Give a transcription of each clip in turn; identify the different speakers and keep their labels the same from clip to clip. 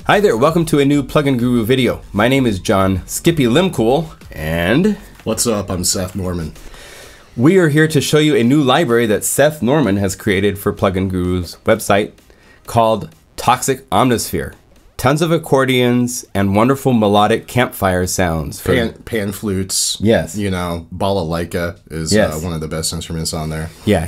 Speaker 1: Hi there, welcome to a new PlugInGuru video. My name is John Skippy Lehmkuhl, and...
Speaker 2: What's up? I'm Seth Norman.
Speaker 1: We are here to show you a new library that Seth Norman has created for PlugInGuru's website called Toxic Omnisphere. Tons of accordions and wonderful melodic campfire sounds. For
Speaker 2: Pan flutes.
Speaker 1: Yes.
Speaker 2: You know, balalaika is one of the best instruments on there.
Speaker 1: Yeah.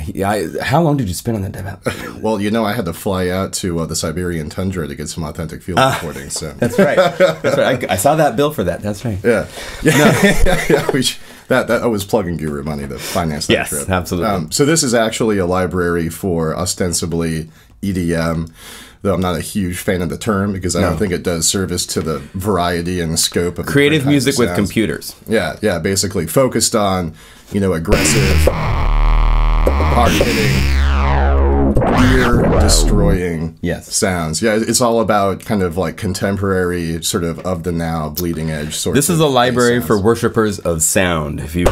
Speaker 1: How long did you spend on that demo?
Speaker 2: Well, you know, I had to fly out to the Siberian tundra to get some authentic field recordings. So.
Speaker 1: That's right. That's right. I saw that bill for that. That's right.
Speaker 2: Yeah. That was PlugInGuru money to finance that trip.
Speaker 1: Yes, absolutely.
Speaker 2: So this is actually a library for ostensibly EDM. Though I'm not a huge fan of the term because I don't think it does service to the variety and scope of
Speaker 1: creative music with computers.
Speaker 2: Yeah, basically focused on, you know, aggressive, hard-hitting, ear-destroying sounds. Yeah, it's all about kind of like contemporary, sort of the now, bleeding edge sort.
Speaker 1: This is a library for worshipers of sound. If you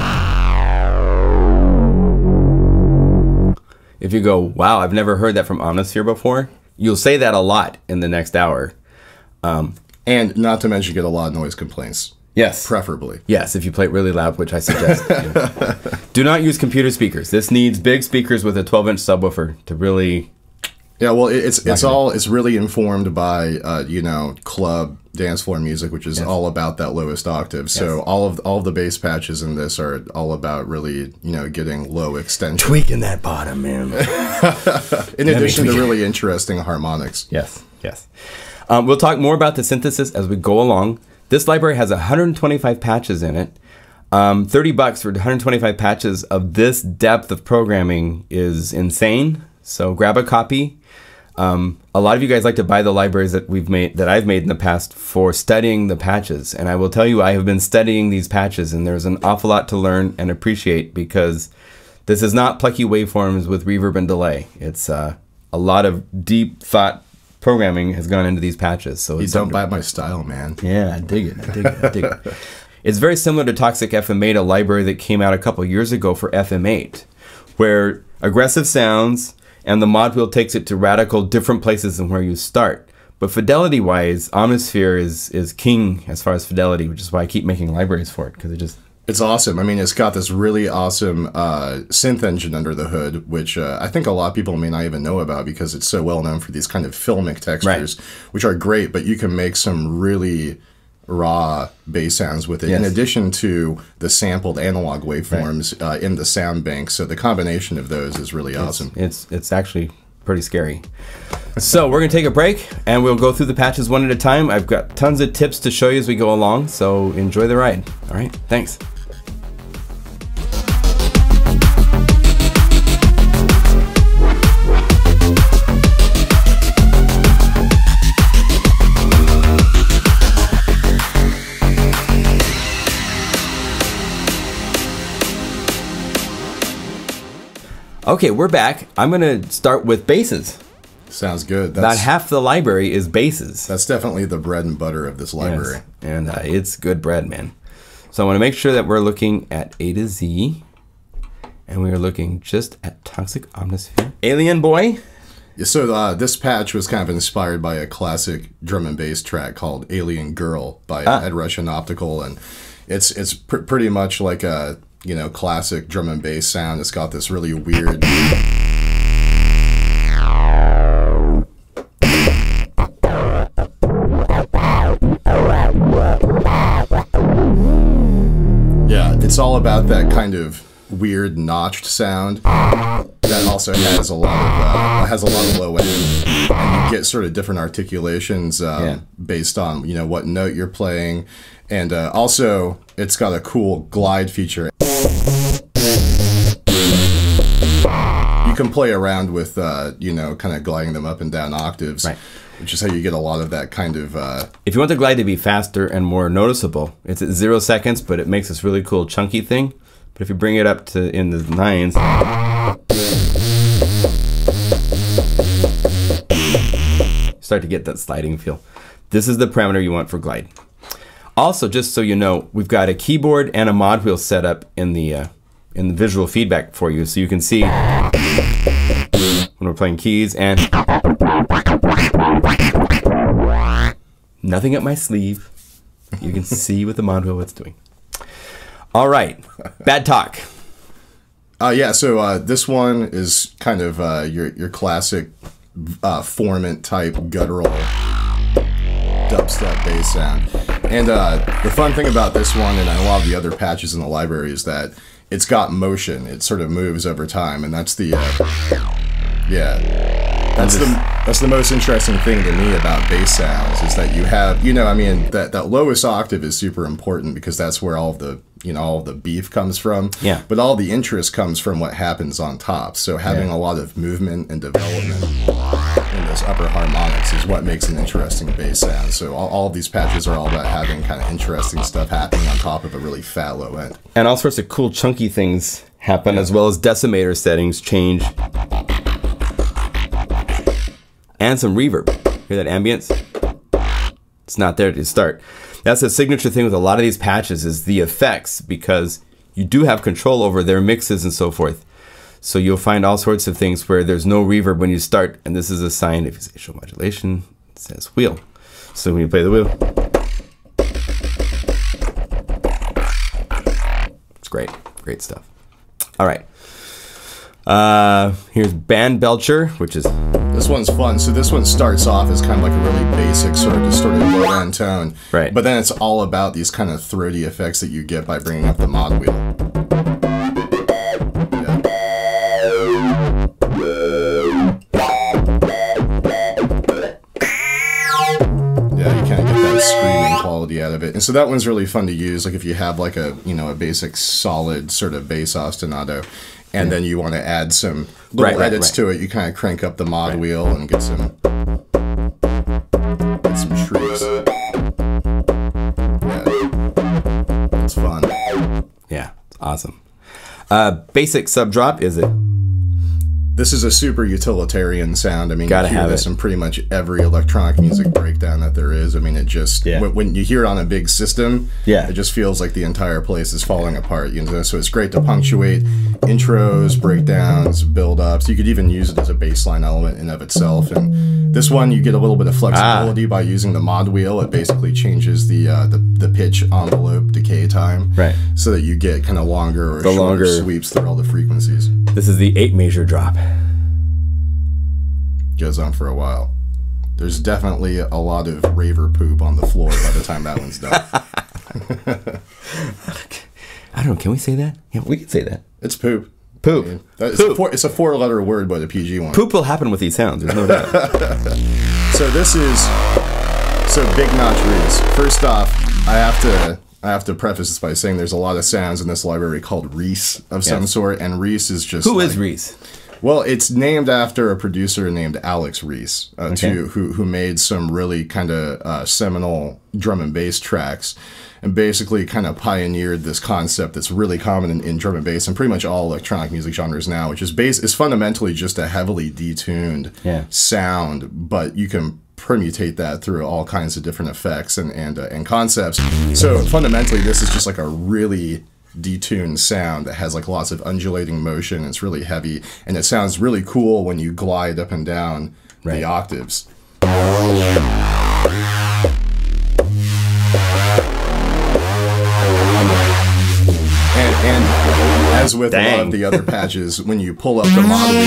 Speaker 1: go, wow, I've never heard that from Omnisphere before. You'll say that a lot in the next hour.
Speaker 2: And not to mention get a lot of noise complaints.
Speaker 1: Yes.
Speaker 2: Preferably.
Speaker 1: Yes, if you play it really loud, which I suggest. Do not use computer speakers. This needs big speakers with a 12-inch subwoofer to really...
Speaker 2: Yeah, well, it's really informed by, you know, club dance floor music, which is all about that lowest octave. So all of the bass patches in this are all about really, you know, getting low extension.
Speaker 1: Tweaking that bottom, man.
Speaker 2: In addition to really interesting harmonics.
Speaker 1: Yes. We'll talk more about the synthesis as we go along. This library has 125 patches in it. $30 for 125 patches of this depth of programming is insane. So grab a copy. A lot of you guys like to buy the libraries that I've made in the past for studying the patches. And I will tell you, I have been studying these patches, and there's an awful lot to learn and appreciate because this is not plucky waveforms with reverb and delay. It's a lot of deep thought programming has gone into these patches. So
Speaker 2: you don't bite my style, man.
Speaker 1: Yeah, I dig it. I dig it. It's very similar to Toxic FM8, a library that came out a couple years ago for FM8, where aggressive sounds and the mod wheel takes it to radical different places than where you start. But fidelity-wise, Omnisphere is king as far as fidelity, which is why I keep making libraries for it, because
Speaker 2: it's awesome. I mean, it's got this really awesome synth engine under the hood, which I think a lot of people may not even know about because it's so well known for these kind of filmic textures, which are great, but you can make some really raw bass sounds with it, in addition to the sampled analog waveforms in the sound bank. So the combination of those is really awesome.
Speaker 1: It's actually pretty scary. So we're going to take a break, and we'll go through the patches one at a time. I've got tons of tips to show you as we go along, so enjoy the ride. All right, thanks. Okay, we're back. I'm going to start with basses.
Speaker 2: Sounds good.
Speaker 1: About half the library is basses.
Speaker 2: That's definitely the bread and butter of this library.
Speaker 1: Yes. And it's good bread, man. So I want to make sure that we're looking at A to Z. And we are looking just at Toxic Omnisphere. Alien Boy.
Speaker 2: Yeah, so this patch was kind of inspired by a classic drum and bass track called Alien Girl by Ed Rush and Optical. And it's pretty much like a... you know, classic drum and bass sound. It's got this really weird... Yeah, it's all about that kind of weird notched sound that also has a lot of low end, and you get sort of different articulations based on, you know, what note you're playing, and also it's got a cool glide feature. You can play around with, you know, kind of gliding them up and down octaves, which is how you get a lot of that kind of...
Speaker 1: If you want the glide to be faster and more noticeable, it's at 0 seconds, but it makes this really cool chunky thing. But if you bring it up to in the 9s... start to get that sliding feel. This is the parameter you want for glide. Also, just so you know, we've got a keyboard and a mod wheel set up in the visual feedback for you, so you can see when we're playing keys and Nothing up my sleeve. You can see with the mod wheel what it's doing. All right. Bad talk.
Speaker 2: Yeah, so this one is kind of your classic formant type guttural dubstep bass sound. And the fun thing about this one and a lot of the other patches in the library is that it's got motion. It sort of moves over time, and that's the that's the most interesting thing to me about bass sounds is that you have, you know, I mean, that lowest octave is super important because that's where all of the, you know, all of the beef comes from.
Speaker 1: Yeah.
Speaker 2: But all the interest comes from what happens on top. So having a lot of movement and development in those upper harmonics is what makes an interesting bass sound. So all of these patches are all about having kind of interesting stuff happening on top of a really fat low end.
Speaker 1: And all sorts of cool chunky things happen, as well as decimator settings change. And some reverb. Hear that ambience? It's not there to start. That's a signature thing with a lot of these patches is the effects, because you do have control over their mixes and so forth. So you'll find all sorts of things where there's no reverb when you start, and this is a sign. If you say show modulation, it says wheel. So when you play the wheel, it's great. Great stuff. All right. Here's Band Belcher, which is...
Speaker 2: This one's fun. So this one starts off as kind of like a really basic sort of distorted low end tone.
Speaker 1: Right.
Speaker 2: But then it's all about these kind of throaty effects that you get by bringing up the mod wheel. Yeah, you kind of get that screaming quality out of it. And so that one's really fun to use. Like if you have like a, you know, a basic solid sort of bass ostinato, and then you want to add some little edits to it, you kind of crank up the mod wheel and get some shrieks. Yeah, it's fun.
Speaker 1: Yeah, it's awesome. Basic sub drop, is it?
Speaker 2: This is a super utilitarian sound. I mean,
Speaker 1: Gotta
Speaker 2: you hear
Speaker 1: have
Speaker 2: this
Speaker 1: it.
Speaker 2: in pretty much every electronic music breakdown that there is. I mean, it just, when you hear it on a big system, it just feels like the entire place is falling apart. You know, so it's great to punctuate intros, breakdowns, build-ups. You could even use it as a baseline element in of itself. And this one, you get a little bit of flexibility by using the mod wheel. It basically changes the pitch envelope decay time, so that you get kind of longer or shorter sweeps through all the frequencies.
Speaker 1: This is the 8 measure drop.
Speaker 2: Goes on for a while. There's definitely a lot of raver poop on the floor by the time that one's done.
Speaker 1: I don't know, can we say that? Yeah, we can say that.
Speaker 2: It's poop.
Speaker 1: Poop.
Speaker 2: I mean, it's a 4-letter word, but a PG one.
Speaker 1: Poop will happen with these sounds, there's no doubt.
Speaker 2: So this is, Big Notch Reese. First off, I have to preface this by saying there's a lot of sounds in this library called Reese of some sort, and Reese is just
Speaker 1: Who is Reese?
Speaker 2: Well, it's named after a producer named Alex Reese, who made some really kind of seminal drum and bass tracks, and basically kind of pioneered this concept that's really common in drum and bass and pretty much all electronic music genres now, which is is fundamentally just a heavily detuned sound, but you can permutate that through all kinds of different effects and concepts. So fundamentally, this is just like a really detuned sound that has like lots of undulating motion. It's really heavy, and it sounds really cool when you glide up and down the octaves. And as with a lot of the other patches, when you pull up the mod wheel,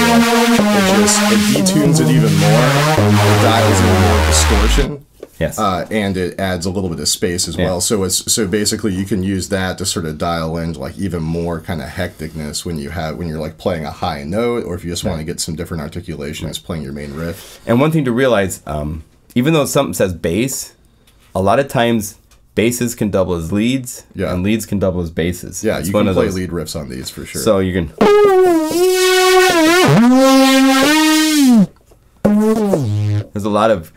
Speaker 2: it detunes it even more. It dials in more distortion.
Speaker 1: Yes.
Speaker 2: And it adds a little bit of space as well. So basically you can use that to sort of dial in like even more kind of hecticness when you're like playing a high note, or if you just want to get some different articulations playing your main riff.
Speaker 1: And one thing to realize, even though something says bass, a lot of times basses can double as leads, and leads can double as basses.
Speaker 2: Yeah, you can play lead riffs on these for sure.
Speaker 1: So you can. There's a lot of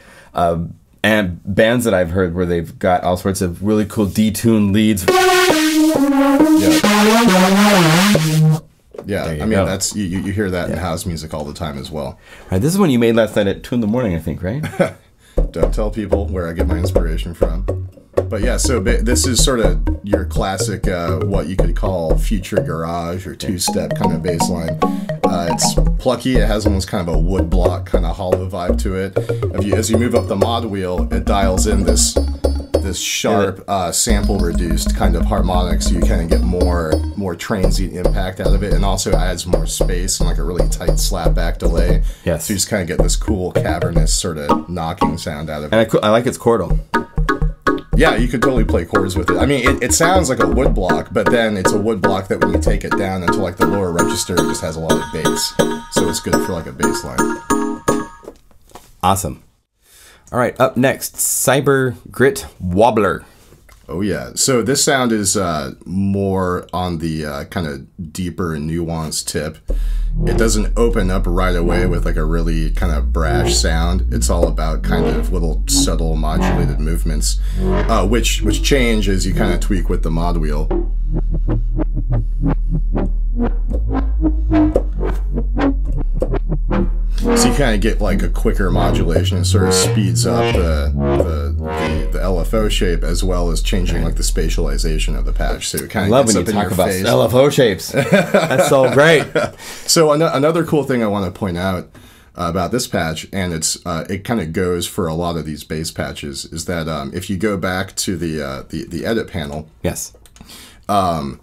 Speaker 1: bands that I've heard where they've got all sorts of really cool detuned leads.
Speaker 2: Yeah, I mean that's you hear that in house music all the time as well.
Speaker 1: All right, this is one you made last night at 2 in the morning, I think, right?
Speaker 2: Don't tell people where I get my inspiration from. But yeah, so this is sort of your classic, what you could call future garage or two-step kind of bass line. It's plucky. It has almost kind of a wood block, kind of hollow vibe to it. As you move up the mod wheel, it dials in this sharp, sample reduced kind of harmonic, so you kind of get more transient impact out of it, and also adds more space and like a really tight slap back delay.
Speaker 1: Yes.
Speaker 2: So you just kind of get this cool cavernous sort of knocking sound out of it.
Speaker 1: And I like its chordal.
Speaker 2: Yeah, you could totally play chords with it. I mean, it sounds like a wood block, but then it's a wood block that when you take it down into like the lower register, it just has a lot of bass. So it's good for like a bass line.
Speaker 1: Awesome. All right, up next, Cyber Grit Wobbler.
Speaker 2: Oh yeah, so this sound is more on the kind of deeper and nuanced tip. It doesn't open up right away with like a really kind of brash sound. It's all about kind of little subtle modulated movements, which change as you kind of tweak with the mod wheel. So you kind of get like a quicker modulation. It sort of speeds up the LFO shape as well as changing like the spatialization of the patch. So it kind of
Speaker 1: love
Speaker 2: gets
Speaker 1: when
Speaker 2: up
Speaker 1: you
Speaker 2: in
Speaker 1: talk
Speaker 2: your
Speaker 1: about
Speaker 2: face.
Speaker 1: LFO shapes. That's so great.
Speaker 2: So another cool thing I want to point out about this patch, and it kind of goes for a lot of these bass patches, is that if you go back to the edit panel,
Speaker 1: Yes.
Speaker 2: a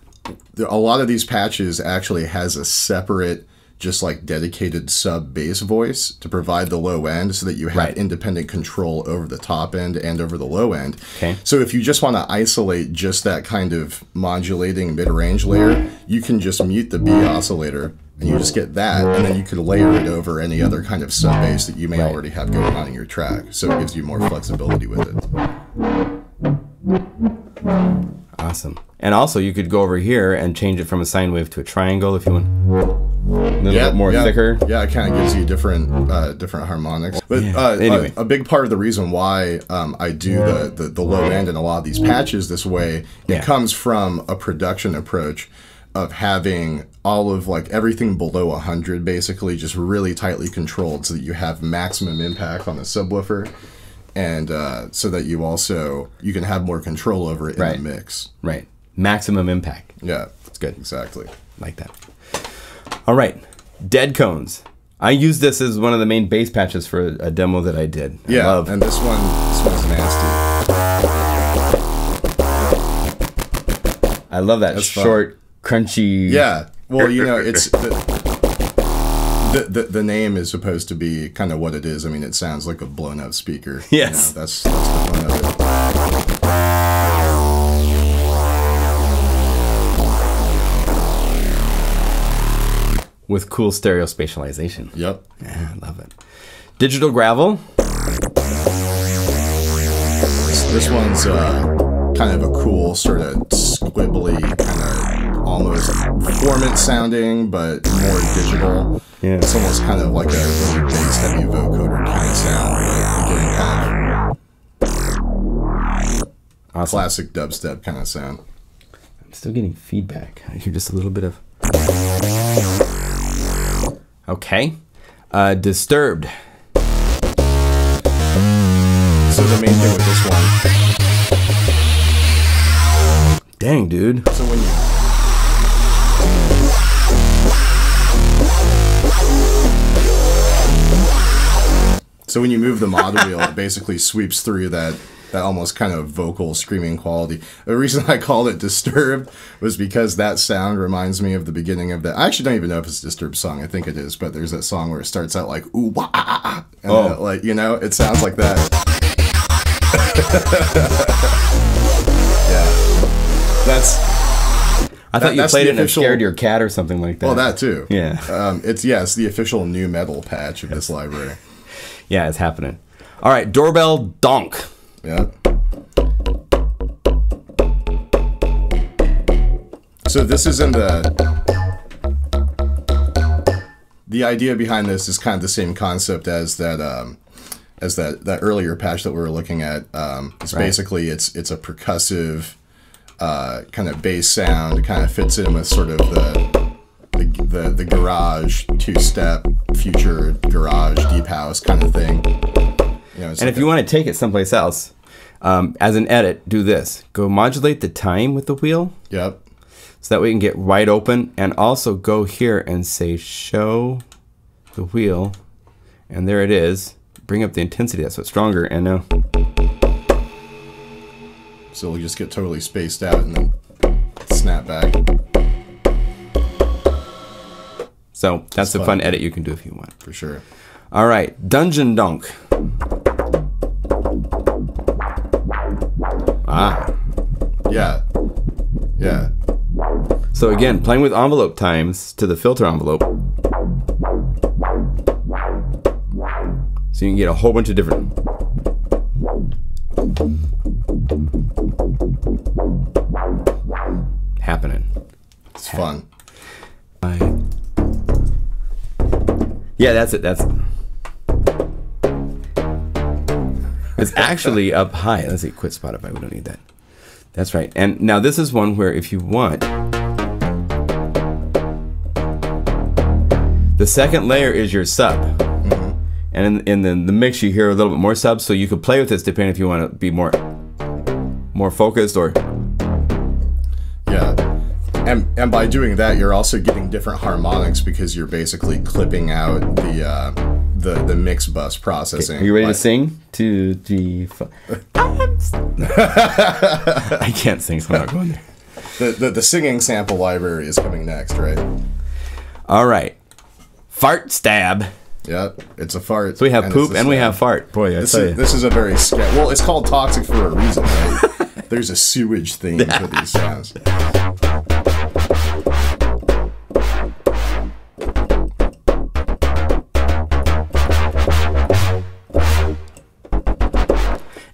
Speaker 2: lot of these patches actually has a separate, just like dedicated sub bass voice to provide the low end, so that you have independent control over the top end and over the low end.
Speaker 1: Okay.
Speaker 2: So if you just want to isolate just that kind of modulating mid-range layer, you can just mute the B oscillator and you just get that, and then you could layer it over any other kind of sub bass that you may already have going on in your track. So it gives you more flexibility with it.
Speaker 1: Awesome. And also, you could go over here and change it from a sine wave to a triangle if you want. A little bit more thicker.
Speaker 2: Yeah, it kind of gives you different harmonics. But
Speaker 1: anyway.
Speaker 2: a big part of the reason why I do the low end in a lot of these patches this way, it comes from a production approach of having all of like everything below 100 basically just really tightly controlled, so that you have maximum impact on the subwoofer, and so that you can have more control over it in the mix. Right.
Speaker 1: Maximum impact.
Speaker 2: Yeah.
Speaker 1: It's good.
Speaker 2: Exactly.
Speaker 1: Like that. All right. Dead cones. I used this as one of the main bass patches for a demo that I did.
Speaker 2: And this one's nasty.
Speaker 1: I love that. That's short, crunchy.
Speaker 2: Yeah. Well, you know, it's the name is supposed to be kind of what it is. I mean, it sounds like a blown out speaker.
Speaker 1: Yes.
Speaker 2: You know, that's the fun of it.
Speaker 1: With cool stereo spatialization.
Speaker 2: Yep.
Speaker 1: Yeah, I love it. Digital gravel.
Speaker 2: This one's kind of a cool sort of squibbly, kind of almost formant sounding, but more digital.
Speaker 1: Yeah.
Speaker 2: It's almost kind of like a really bass heavy vocoder kind of sound, but again, kind of classic dubstep kind of sound.
Speaker 1: I'm still getting feedback. I hear just a little bit of. Okay. Disturbed.
Speaker 2: So the main thing with this one.
Speaker 1: Dang, dude.
Speaker 2: So when you move the mod wheel, it basically sweeps through that almost kind of vocal screaming quality. The reason I called it Disturbed was because that sound reminds me of the beginning of that. I actually don't even know if it's a Disturbed song. I think it is, but there's that song where it starts out like ooh wah ah, ah, and then like, you know, it sounds like that. Yeah, that's.
Speaker 1: I thought you played it and scared your cat or something like that.
Speaker 2: Well, that too.
Speaker 1: Yeah.
Speaker 2: It's the official new metal patch of this library.
Speaker 1: Yeah, it's happening. All right, doorbell donk.
Speaker 2: Yeah. So this is in the idea behind this is kind of the same concept as that earlier patch that we were looking at. It's basically it's a percussive kind of bass sound. It kind of fits in with sort of the garage two-step future garage deep house kind of thing. You know,
Speaker 1: and if you want to take it someplace else, as an edit, do this. Go modulate the time with the wheel.
Speaker 2: Yep.
Speaker 1: So that way we can get wide open, and also go here and say show the wheel, and there it is. Bring up the intensity, that's what's stronger, and now.
Speaker 2: So we'll just get totally spaced out and then snap back.
Speaker 1: So that's a fun edit you can do if you want.
Speaker 2: For sure.
Speaker 1: All right, Dungeon Donk. Ah.
Speaker 2: Yeah. Yeah.
Speaker 1: So again, playing with envelope times to the filter envelope. So you can get a whole bunch of different. Happening.
Speaker 2: It's fun.
Speaker 1: Yeah, that's it. That's it. It's actually up high. Let's see, quit Spotify. We don't need that. That's right. And now this is one where if you want, the second layer is your sub. Mm-hmm. And in the mix you hear a little bit more subs, so you could play with this depending if you want to be more focused or.
Speaker 2: Yeah. And by doing that, you're also getting different harmonics because you're basically clipping out the mix bus processing.
Speaker 1: Okay. Are you ready to sing? 2, 3, 4. I can't sing, so I'm not going there.
Speaker 2: The singing sample library is coming next, right?
Speaker 1: All right. Fart stab.
Speaker 2: Yep, it's a fart.
Speaker 1: So we have poop and we have fart. Boy,
Speaker 2: this is a very well, it's called toxic for a reason, right? There's a sewage theme for these sounds.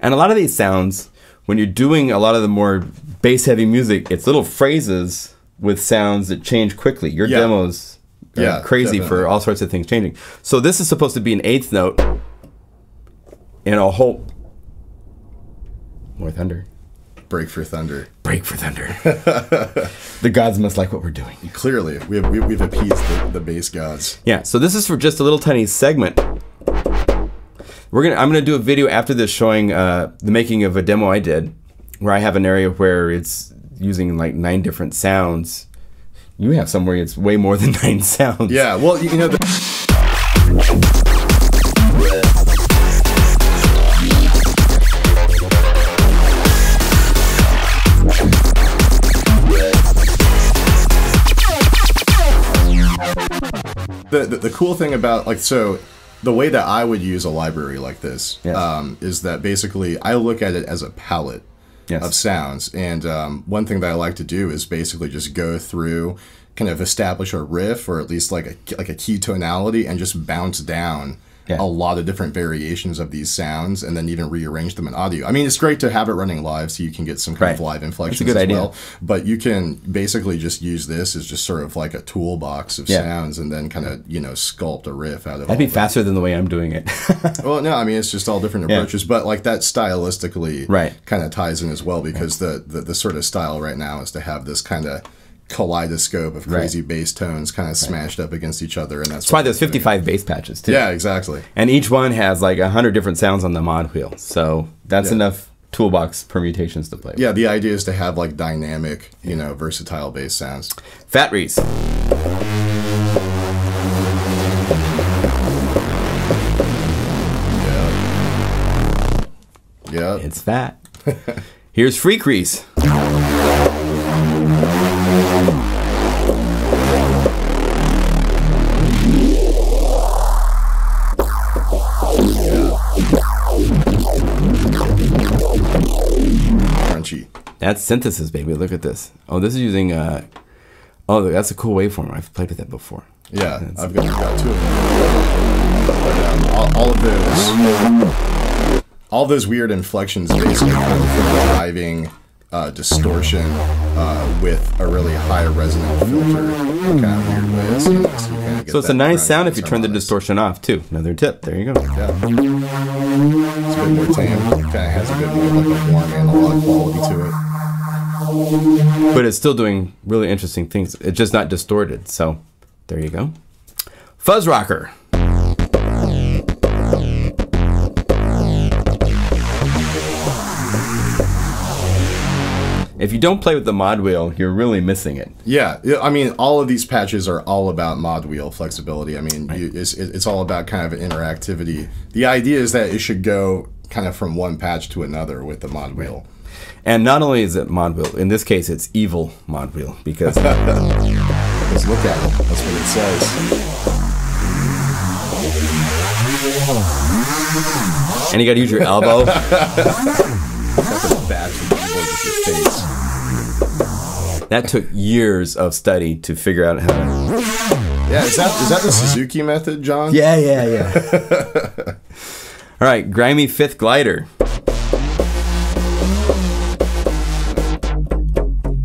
Speaker 1: And a lot of these sounds, when you're doing a lot of the more bass-heavy music, it's little phrases with sounds that change quickly. Your demos are crazy for all sorts of things changing. So this is supposed to be an 8th note in a whole... More thunder.
Speaker 2: Break for thunder.
Speaker 1: Break for thunder. The gods must like what we're doing.
Speaker 2: Clearly, we've appeased the bass gods.
Speaker 1: Yeah, so this is for just a little tiny segment. I'm gonna do a video after this showing the making of a demo I did, where I have an area where it's using like 9 different sounds. You have somewhere it's way more than 9 sounds.
Speaker 2: Yeah, well, you know. The cool thing about the way that I would use a library like this is that basically I look at it as a palette of sounds. And one thing that I like to do is basically just go through, kind of establish a riff or at least like a key tonality and just bounce down a lot of different variations of these sounds and then even rearrange them in audio. I mean, it's great to have it running live so you can get some kind of live inflections as well. But you can basically just use this as just sort of like a toolbox of sounds and then kind of, sculpt a riff out of it.
Speaker 1: That'd be faster than the way I'm doing it.
Speaker 2: Well, no, I mean, it's just all different approaches. But like that stylistically kind of ties in as well because the sort of style right now is to have this kind of kaleidoscope of crazy bass tones kind of smashed up against each other, and that's
Speaker 1: why there's 55 bass patches too.
Speaker 2: Yeah, exactly.
Speaker 1: And each one has like 100 different sounds on the mod wheel, so that's enough toolbox permutations to play with.
Speaker 2: Yeah, the idea is to have like dynamic, versatile bass sounds.
Speaker 1: Fat Reese.
Speaker 2: Yeah,
Speaker 1: it's fat. Here's Freak Reese.
Speaker 2: Crunchy.
Speaker 1: That's synthesis, baby. Look at this. Oh, this is using oh, that's a cool waveform. I've played with that before.
Speaker 2: Yeah, I've got 2 of them. But, all those weird inflections basically come from driving distortion with a really high resonant filter kind of weird way.
Speaker 1: So it's a nice sound if you turn the distortion off too. Another tip. There you go.
Speaker 2: Yeah. It's a bit more tame. Kind of has a bit more like a warm analog quality to it.
Speaker 1: But it's still doing really interesting things. It's just not distorted. So there you go. Fuzz Rocker. If you don't play with the mod wheel, you're really missing it.
Speaker 2: Yeah, I mean, all of these patches are all about mod wheel flexibility. I mean, it's all about kind of interactivity. The idea is that it should go kind of from one patch to another with the mod wheel.
Speaker 1: And not only is it mod wheel, in this case, it's evil mod wheel because
Speaker 2: let's look at it. That's what it says.
Speaker 1: And you got to use your elbow. That took years of study to figure out how to...
Speaker 2: Yeah, is that the Suzuki method, John?
Speaker 1: Yeah. All right, grimy fifth glider.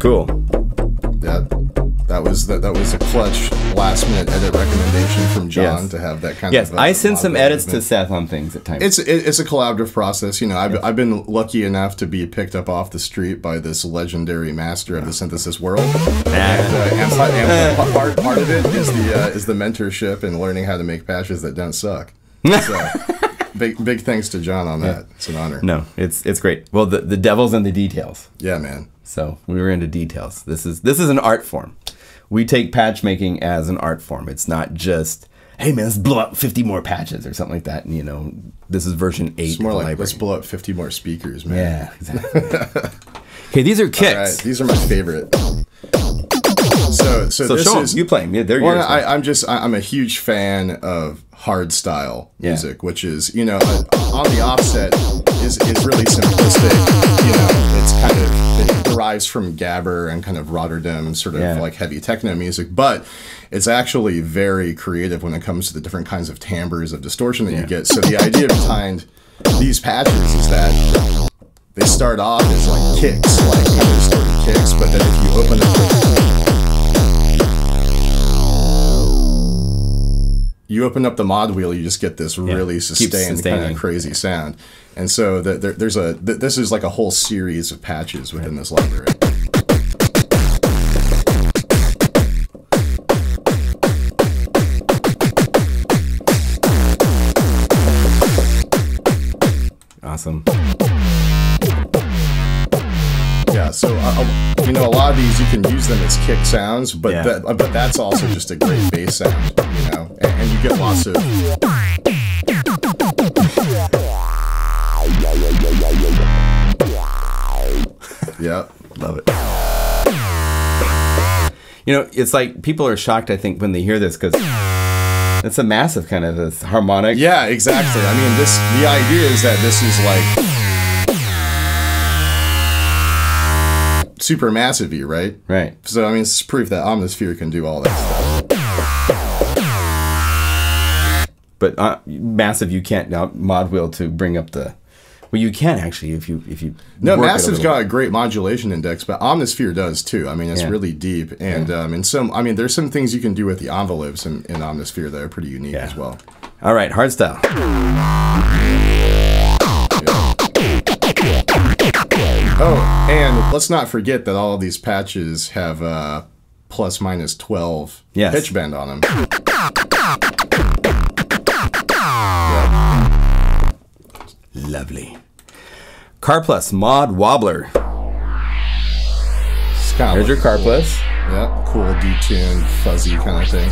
Speaker 1: Cool.
Speaker 2: Yeah, that was a clutch last minute edit recommendation from John to have that kind of.
Speaker 1: Yes, I sent some edits to Seth on things at times.
Speaker 2: It's a collaborative process. You know, I've been lucky enough to be picked up off the street by this legendary master of the synthesis world, and part of it is the mentorship and learning how to make patches that don't suck. So, big thanks to John on that. It's an honor.
Speaker 1: No, it's great. Well, the devil's in the details.
Speaker 2: Yeah, man.
Speaker 1: So we were into details. This is an art form. We take patch making as an art form. It's not just, hey man, let's blow up 50 more patches or something like that. And, you know, this is version 8.
Speaker 2: It's more like let's blow up 50 more speakers, man.
Speaker 1: Yeah, exactly. Okay, these are kicks.
Speaker 2: All right, these are my favorite. So this
Speaker 1: show
Speaker 2: is
Speaker 1: you play them. Yeah, they're yours.
Speaker 2: I'm a huge fan of hard style music, which is, you know, on the offset is really simplistic. You know, it derives from Gabber and kind of Rotterdam sort of like heavy techno music, but it's actually very creative when it comes to the different kinds of timbres of distortion that you get. So the idea behind these patches is that they start off as like kicks, like kind of distorted kicks, but then if you open up the mod wheel, you just get this really sustained kind of crazy sound. And so this is like a whole series of patches within this library.
Speaker 1: Awesome.
Speaker 2: Yeah, so you know, a lot of these you can use them as kick sounds, but that's also just a great bass sound, you know, and you get lots of. Yeah, love it.
Speaker 1: You know, it's like people are shocked, I think, when they hear this because it's a massive kind of this harmonic.
Speaker 2: Yeah, exactly. I mean, the idea is that this is like super massive-y, right?
Speaker 1: Right.
Speaker 2: So I mean, it's proof that Omnisphere can do all that stuff.
Speaker 1: But massive, you can't now mod wheel to bring up the. Well, you can actually if you.
Speaker 2: No, Massive's got a great modulation index, but Omnisphere does too. I mean, it's really deep, and there's some things you can do with the envelopes in Omnisphere that are pretty unique as well.
Speaker 1: All right, hardstyle.
Speaker 2: Oh, and let's not forget that all of these patches have plus minus 12 pitch bend on them.
Speaker 1: Lovely. Carplus Mod Wobbler. Here's your Carplus.
Speaker 2: Yep, cool, detuned, fuzzy kind of thing.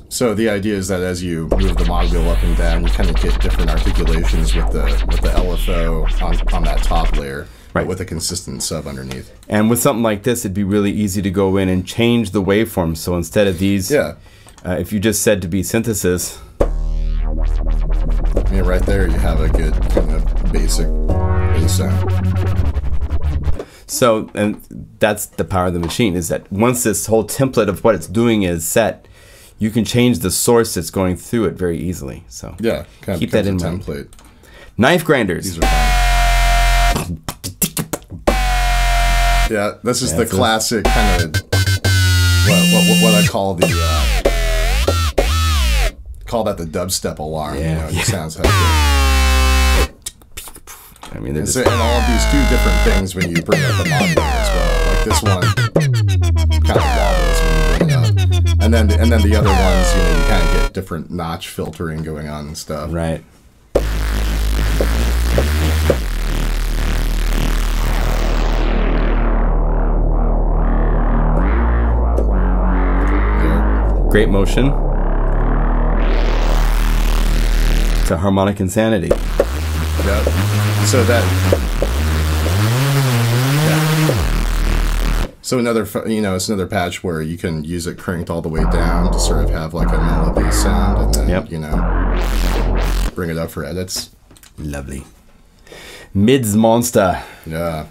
Speaker 2: So the idea is that as you move the mod wheel up and down, you kind of get different articulations with the LFO on that top layer. Right. With a consistent sub underneath.
Speaker 1: And with something like this, it'd be really easy to go in and change the waveforms. So instead of these, if you just said to be synthesis.
Speaker 2: I mean, right there, you have a good kind of basic bass sound.
Speaker 1: So, and that's the power of the machine, is that once this whole template of what it's doing is set, you can change the source that's going through it very easily. So
Speaker 2: yeah,
Speaker 1: keep that in mind.
Speaker 2: Template.
Speaker 1: Knife grinders.
Speaker 2: These are fun. Yeah, this is the classic kind of what I call the the dubstep alarm.
Speaker 1: Yeah.
Speaker 2: You know, it sounds heavy.
Speaker 1: I mean,
Speaker 2: and all of these do different things when you bring up the mod as well. Like this one kind of wobbles when you bring it up. And then the other ones, you know, you kind of get different notch filtering going on and stuff.
Speaker 1: Right. Great motion to harmonic insanity.
Speaker 2: Yep. So that. Yeah. So another, you know, it's another patch where you can use it cranked all the way down to sort of have like a melody sound, and then you know, bring it up for edits.
Speaker 1: Lovely. Mids Monster.
Speaker 2: Yeah.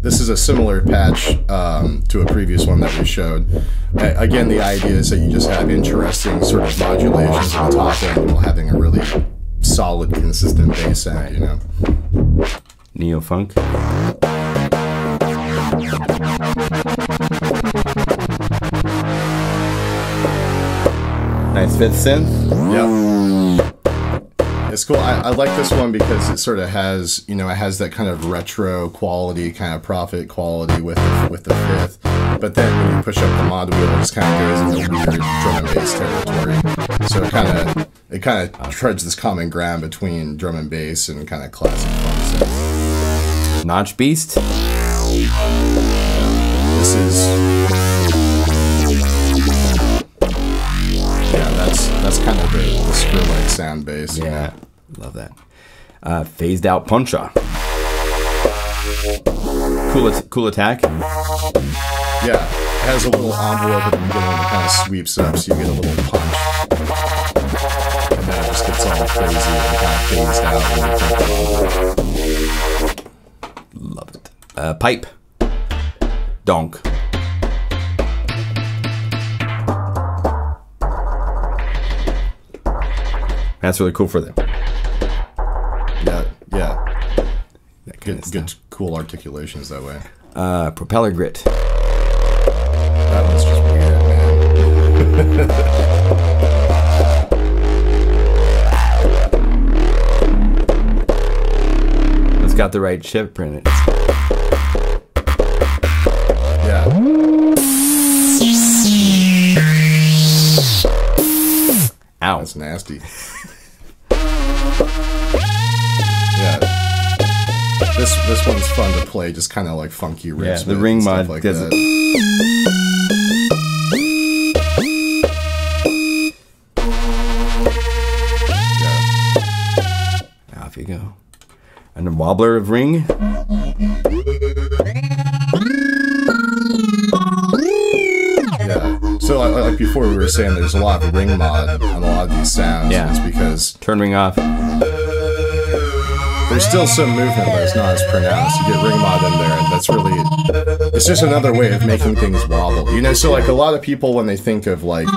Speaker 2: This is a similar patch to a previous one that we showed. Again, the idea is that you just have interesting sort of modulations on the top end while having a really solid, consistent bass sound, you know.
Speaker 1: Neo-funk. Nice fifth synth.
Speaker 2: Yep. It's cool. I like this one because it sort of has, you know, it has that kind of retro quality, kind of Prophet quality with the fifth. But then when you push up the mod wheel, it just kind of goes into weird drum and bass territory. So it kind of treads this common ground between drum and bass and kind of classic funk synth.
Speaker 1: Notch Beast.
Speaker 2: This is, yeah, that's kind of the Skrillex sound bass.
Speaker 1: Yeah, love that. Phased out Puncha. Cool attack.
Speaker 2: Yeah, it has a little envelope at the beginning that kind of sweeps up, so you get a little punch. And then it just gets all crazy and kind of phased out.
Speaker 1: Love it. Pipe. Donk. That's really cool for them.
Speaker 2: Yeah. Good, cool articulations that way.
Speaker 1: Propeller Grit.
Speaker 2: That one's just weird, man.
Speaker 1: It's got the right chip in it.
Speaker 2: Yeah.
Speaker 1: Ow.
Speaker 2: That's nasty. Yeah. This one's fun to play, just kind of like funky riffs.
Speaker 1: Yeah, the ring mod
Speaker 2: like
Speaker 1: does
Speaker 2: that.
Speaker 1: Yeah. Off you go. And a wobbler of ring.
Speaker 2: Yeah. So like before we were saying, there's a lot of ring mod on a lot of these sounds.
Speaker 1: Yeah.
Speaker 2: It's because
Speaker 1: Turn ring off.
Speaker 2: there's still some movement, but it's not as pronounced. You get ring mod in there, and that's really, it's just another way of making things wobble. You know, so like a lot of people, when they think of like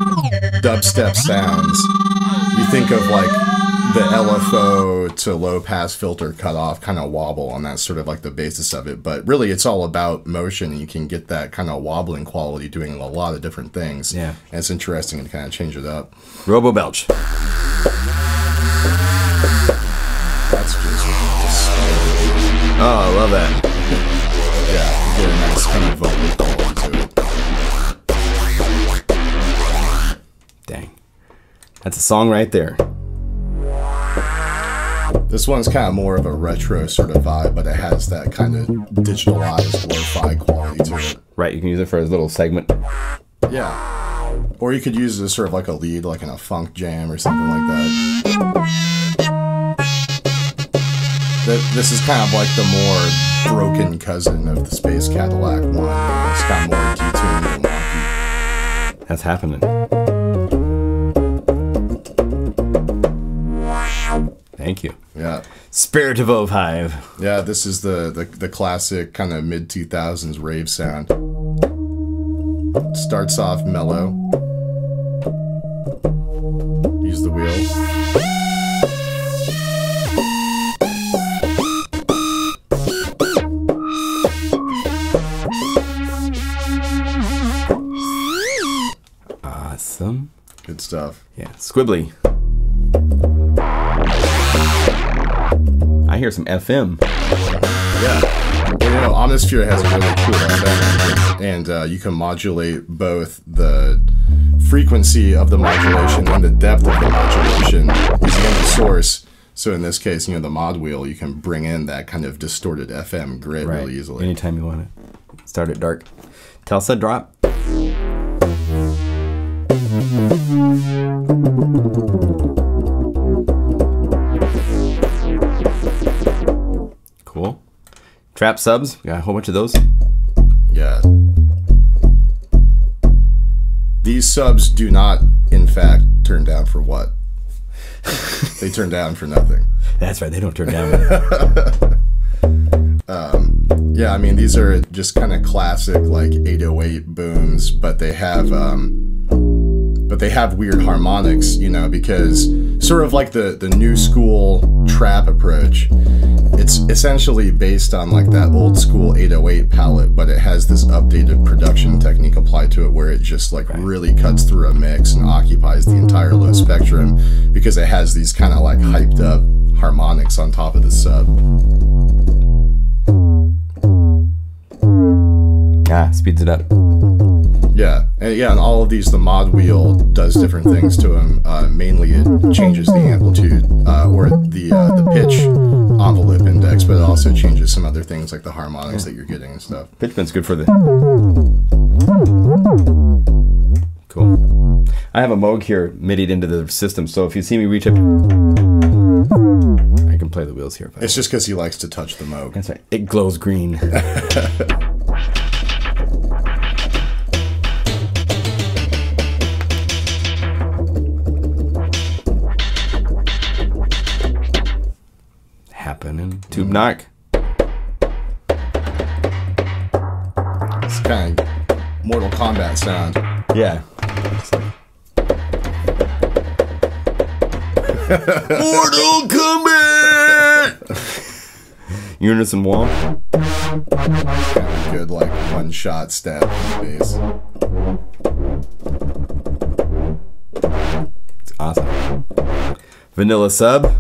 Speaker 2: dubstep sounds, you think of like the LFO to low pass filter cutoff kind of wobble, and that's sort of like the basis of it. But really, it's all about motion, and you can get that kind of wobbling quality doing a lot of different things.
Speaker 1: Yeah.
Speaker 2: And it's interesting to kind of change it up.
Speaker 1: Robo Belch.
Speaker 2: That's just
Speaker 1: Oh, I love that.
Speaker 2: yeah, you get a nice kind of vocal quality to it.
Speaker 1: Dang. That's a song right there.
Speaker 2: This one's kind of more of a retro sort of vibe, but it has that kind of digitalized, glorified quality to it.
Speaker 1: Right, you can use it for a little segment.
Speaker 2: Yeah. Or you could use it as sort of like a lead, like in a funk jam or something like that. This is kind of like the more broken cousin of the Space Cadillac one. It's kind of more detuned and wonky.
Speaker 1: That's happening. Thank you.
Speaker 2: Yeah.
Speaker 1: Spirit of Ove Hive.
Speaker 2: Yeah, this is the classic kind of mid-2000s rave sound. Starts off mellow. Use the wheel.
Speaker 1: Awesome.
Speaker 2: Good stuff.
Speaker 1: Yeah, squibbly. I hear some FM.
Speaker 2: Yeah. Well, Omnisphere has a really cool FM engine, and you can modulate both the frequency of the modulation and the depth of the modulation using the source. So in this case, the mod wheel, you can bring in that kind of distorted FM grid really easily.
Speaker 1: Anytime you want it. Start it dark. Telsa drop. Cool. Trap subs. Got a whole bunch of those.
Speaker 2: Yeah. These subs do not, in fact, turn down for what? They turn down for nothing.
Speaker 1: That's right. They don't turn down.
Speaker 2: Yeah, I mean, these are just kind of classic, like 808 booms, but they have weird harmonics, because sort of like the new school trap approach. It's essentially based on like that old school 808 palette, but it has this updated production technique applied to it where it just like really cuts through a mix and occupies the entire low spectrum because it has these kind of like hyped up harmonics on top of the sub.
Speaker 1: Ah, speeds it up.
Speaker 2: Yeah, and all of these, the mod wheel does different things to them. Mainly it changes the amplitude or the pitch envelope index, but it also changes some other things like the harmonics that you're getting and stuff.
Speaker 1: Pitch bend's good for the... Cool. I have a Moog here MIDI'd into the system, so if you see me reach up, I can play the wheels here.
Speaker 2: It's just because he likes to touch the Moog.
Speaker 1: That's right. It glows green. Happening. Tube knock.
Speaker 2: It's kind of Mortal Kombat sound.
Speaker 1: Yeah. Mortal Kombat! Unison wall.
Speaker 2: Kind of good, like, one-shot stab on the bass.
Speaker 1: It's awesome. Vanilla sub.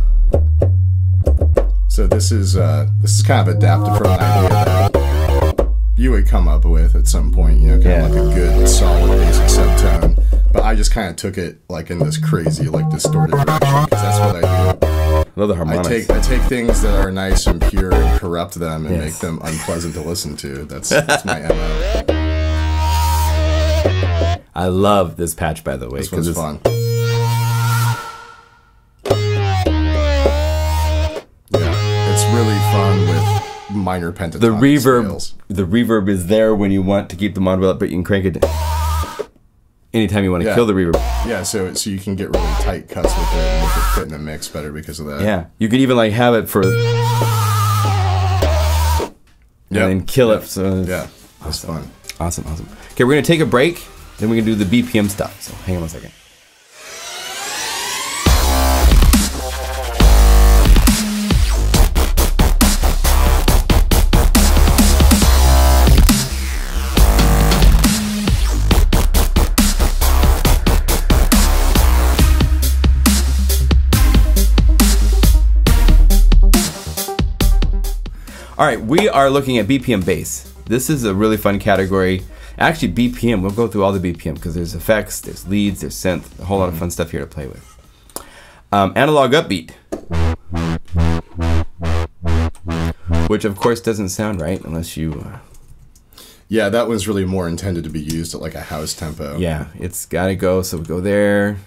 Speaker 2: So this is kind of adapted from an idea that you would come up with at some point, kind of like a good, solid, basic subtone. But I just kind of took it like in this crazy, like distorted direction because that's what I do.
Speaker 1: Love the harmonics.
Speaker 2: I take things that are nice and pure and corrupt them and make them unpleasant to listen to. That's my MO.
Speaker 1: I love this patch, by the way.
Speaker 2: This one's fun. Really fun with minor pentatonic scales.
Speaker 1: The reverb is there when you want to keep the mod wheel up, but you can crank it anytime you want to kill the reverb.
Speaker 2: Yeah, so you can get really tight cuts with it and make it fit in the mix better because of that.
Speaker 1: Yeah, you could even like have it for and then kill it. So
Speaker 2: that's fun.
Speaker 1: Awesome. Okay, we're gonna take a break, then we're gonna do the BPM stuff. So hang on a second. All right, we are looking at BPM bass. This is a really fun category. Actually, BPM, we'll go through all the BPM because there's effects, there's leads, there's synth, a whole lot of fun stuff here to play with. Analog upbeat, which of course doesn't sound right unless you...
Speaker 2: Yeah, that one's really more intended to be used at like a house tempo.
Speaker 1: Yeah, it's gotta go, so we go there.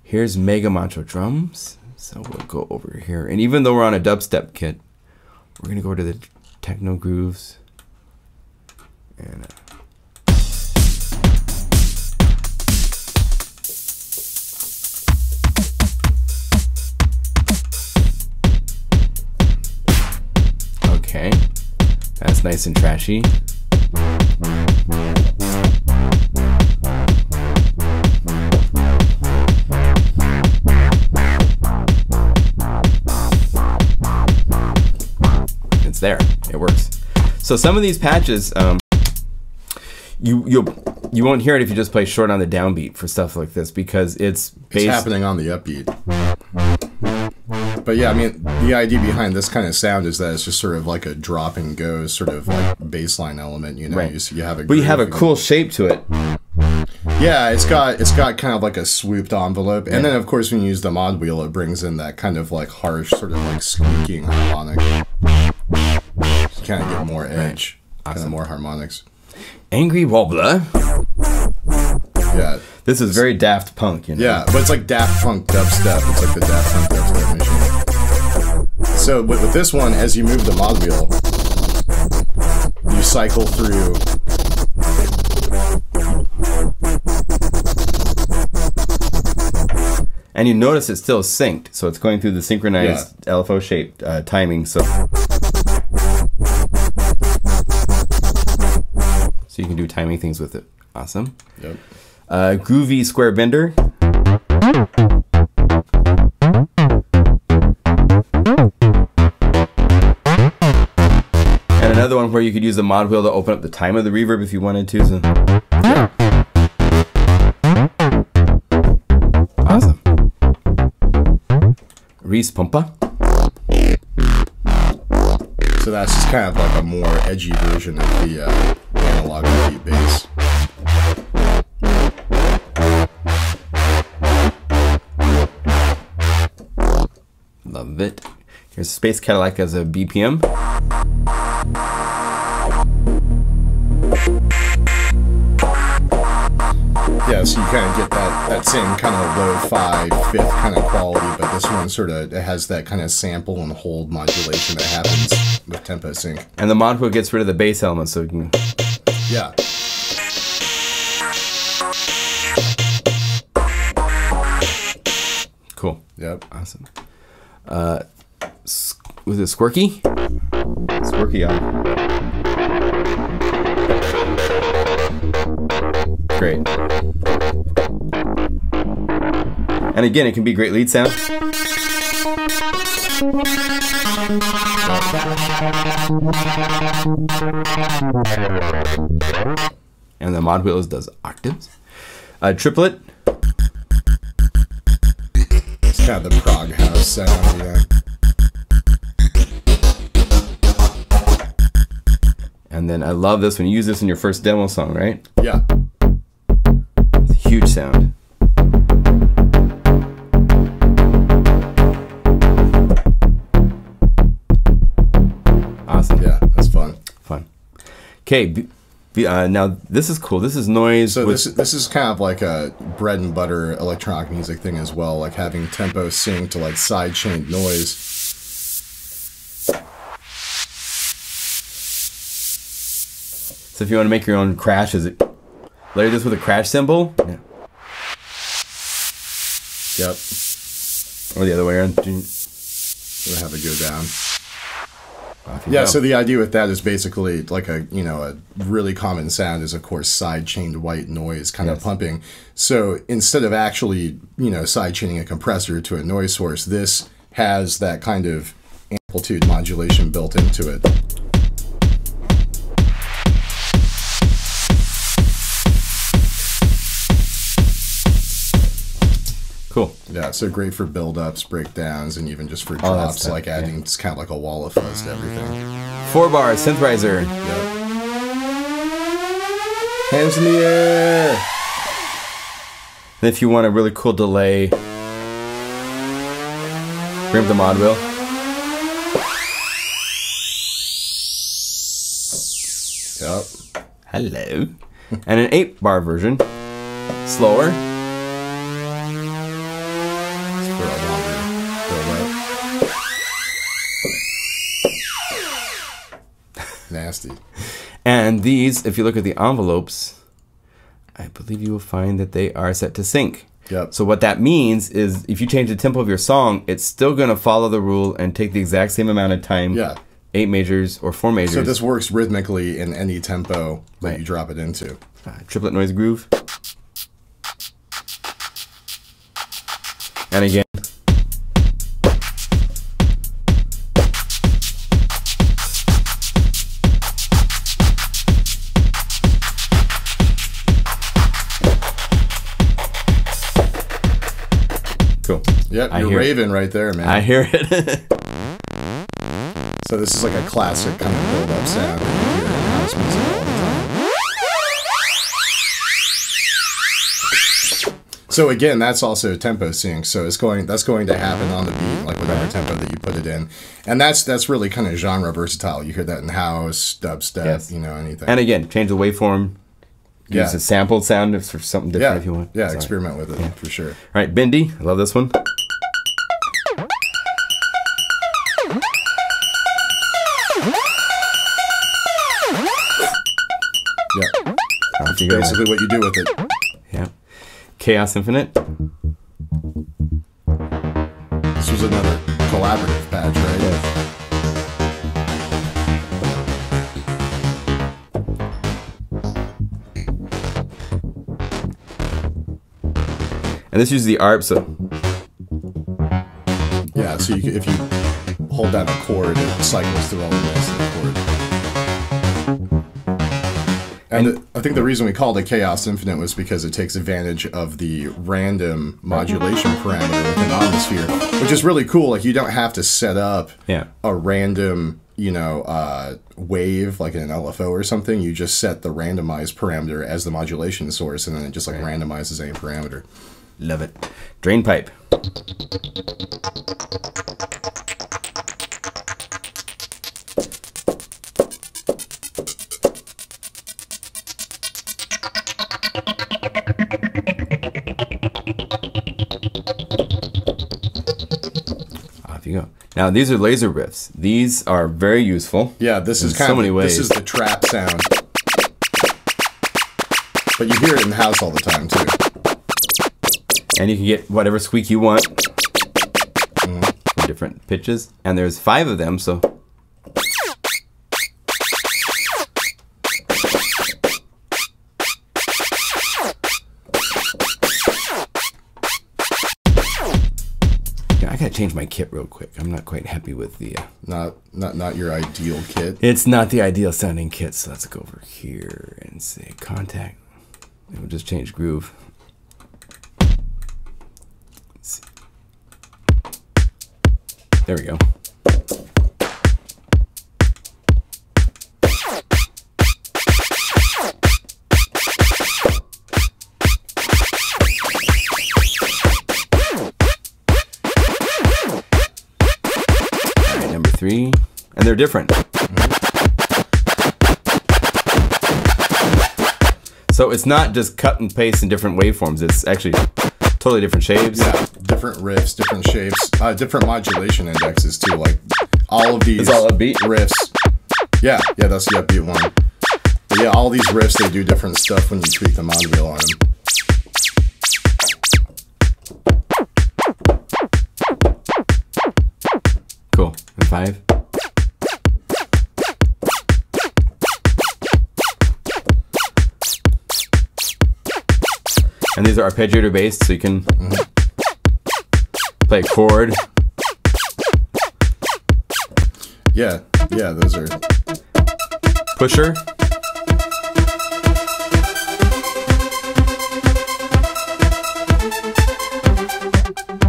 Speaker 1: Here's MegaMacho drums, so we'll go over here. And even though we're on a dubstep kit, we're gonna go to the techno grooves and okay, that's nice and trashy. There, it works. So some of these patches, you won't hear it if you just play short on the downbeat for stuff like this, because it's
Speaker 2: happening on the upbeat. But yeah, I mean, the idea behind this kind of sound is that it's just sort of like a drop and go sort of like baseline element, you know.
Speaker 1: Right.
Speaker 2: You have a
Speaker 1: but you have a cool shape to it.
Speaker 2: Yeah, it's got kind of like a swooped envelope, and then of course when you use the mod wheel, it brings in that kind of like harsh, sort of like squeaking harmonic. You kind of get more edge, kind of more harmonics.
Speaker 1: Angry Wobbler.
Speaker 2: Yeah.
Speaker 1: This is very Daft Punk, you know?
Speaker 2: Yeah, but it's like Daft Punk dubstep. It's like the Daft Punk dubstep machine. So with this one, as you move the mod wheel, you cycle through.
Speaker 1: And you notice it's still synced, so it's going through the synchronized LFO shaped timing. So you can do timing things with it. Awesome.
Speaker 2: Yep.
Speaker 1: Groovy square bender. And another one where you could use the mod wheel to open up the time of the reverb if you wanted to. So. Yeah. Awesome. Reese Pumpa.
Speaker 2: So that's just kind of like a more edgy version of the analog beat bass.
Speaker 1: Love it. Here's Space Cadillac as a BPM.
Speaker 2: Yeah, so you kind of get that same kind of lo-fi fifth kind of quality, but this one sort of, it has that kind of sample and hold modulation that happens with tempo sync.
Speaker 1: And the mod wheel gets rid of the bass element, so you can...
Speaker 2: Yeah.
Speaker 1: Cool.
Speaker 2: Yep.
Speaker 1: Awesome. Was it Squirky? Squirky on. Great. And again, it can be great lead sound. And the mod wheels does octaves. Triplet.
Speaker 2: It's kind of the prog house sound, yeah.
Speaker 1: And then I love this when you use this in your first demo song, right?
Speaker 2: Yeah.
Speaker 1: It's a huge sound. Awesome.
Speaker 2: Yeah, that's fun.
Speaker 1: Fun. Okay, now this is cool. This is noise.
Speaker 2: So this is kind of like a bread and butter electronic music thing as well, like having tempo sync to like sidechained noise.
Speaker 1: So if you want to make your own crash, layer this with a crash cymbal? Yeah.
Speaker 2: Yep.
Speaker 1: Or the other way around.
Speaker 2: We'll have it go down.
Speaker 1: Yeah,
Speaker 2: go. So the idea with that is basically like a really common sound is of course side-chained white noise kind of pumping. So instead of actually, side-chaining a compressor to a noise source, this has that kind of amplitude modulation built into it.
Speaker 1: Cool.
Speaker 2: Yeah, so great for build-ups, breakdowns, and even just for drops, like adding just kind of like a wall of fuzz to everything.
Speaker 1: 4-bar synthesizer.
Speaker 2: Yep.
Speaker 1: Hands in the air. And if you want a really cool delay, bring up the mod wheel.
Speaker 2: Yep.
Speaker 1: Hello. And an 8-bar version. Slower.
Speaker 2: For a longer build-up. Nasty.
Speaker 1: And these, if you look at the envelopes, I believe you will find that they are set to sync.
Speaker 2: Yep.
Speaker 1: So what that means is if you change the tempo of your song, it's still going to follow the rule and take the exact same amount of time.
Speaker 2: Yeah.
Speaker 1: 8 majors or 4 majors.
Speaker 2: So this works rhythmically in any tempo that you drop it into.
Speaker 1: Triplet noise groove. And again.
Speaker 2: Yep, you're raving right there, man.
Speaker 1: I hear it.
Speaker 2: So this is like a classic kind of build-up sound that you hear in house music all the time. So again, that's also tempo sync. So that's going to happen on the beat, like whatever tempo that you put it in, and that's really kind of genre versatile. You hear that in house, dubstep, you know, anything.
Speaker 1: And again, change the waveform. Use a sampled sound for something different if you want.
Speaker 2: Yeah, experiment with it for sure.
Speaker 1: All right, Bindi, I love this one.
Speaker 2: Yeah, basically what you do with it.
Speaker 1: Yeah. Chaos Infinite.
Speaker 2: This was another collaborative patch, right?
Speaker 1: Yeah. And this uses the ARP, so...
Speaker 2: Yeah, so if you hold down a chord, it cycles through all the rest of the chord. And I think the reason we called it Chaos Infinite was because it takes advantage of the random modulation parameter within Omnisphere, which is really cool. Like, you don't have to set up a random, you know, wave, like in an LFO or something. You just set the randomized parameter as the modulation source, and then it just like randomizes any parameter.
Speaker 1: Love it. Drain pipe. Off you go. Now these are laser riffs. These are very useful.
Speaker 2: Yeah, this is kind of this is the trap sound, but you hear it in the house all the time too.
Speaker 1: And you can get whatever squeak you want. Different pitches. And there's 5 of them, so... I gotta change my kit real quick. I'm not quite happy with the...
Speaker 2: Not your ideal kit.
Speaker 1: It's not the ideal sounding kit, so let's go over here and say contact. It will just change groove. There we go. All right, number 3. And they're different. So it's not just cut and paste in different waveforms. It's actually totally different shapes.
Speaker 2: Yeah, different riffs, different shapes, different modulation indexes too. Like all of these
Speaker 1: it's all upbeat
Speaker 2: riffs. Yeah, that's the upbeat one. But yeah, all these riffs, they do different stuff when you tweak the mod wheel on them.
Speaker 1: Cool. And 5. And these are arpeggiator based, so you can play a chord.
Speaker 2: Yeah, those are...
Speaker 1: Pusher.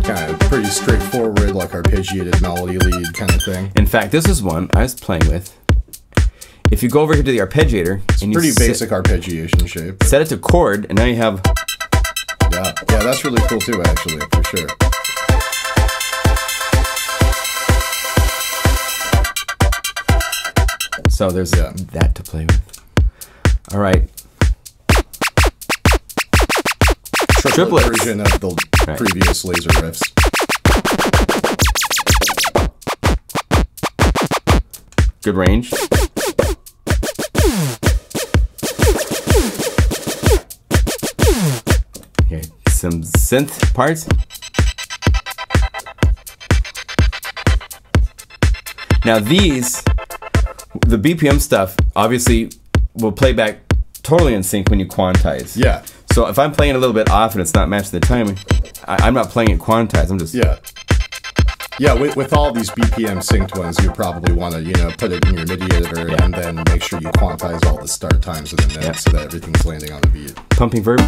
Speaker 2: Kind of pretty straightforward, like arpeggiated melody lead kind of thing.
Speaker 1: In fact, this is one I was playing with. If you go over here to the arpeggiator...
Speaker 2: It's pretty basic arpeggiation shape.
Speaker 1: Set it to chord, and now you have...
Speaker 2: Yeah, that's really cool too, actually, for sure.
Speaker 1: So there's that to play with. All right.
Speaker 2: Triplet version of the previous laser riffs.
Speaker 1: Good range. Okay, some synth parts. Now these, the BPM stuff, obviously will play back totally in sync when you quantize.
Speaker 2: Yeah.
Speaker 1: So if I'm playing a little bit off and it's not matching the timing, I'm not playing it quantized. I'm just...
Speaker 2: Yeah, with all these BPM synced ones, you probably want to, you know, put it in your MIDI editor and then make sure you quantize all the start times of the notes so that everything's landing on the beat.
Speaker 1: Pumping verb.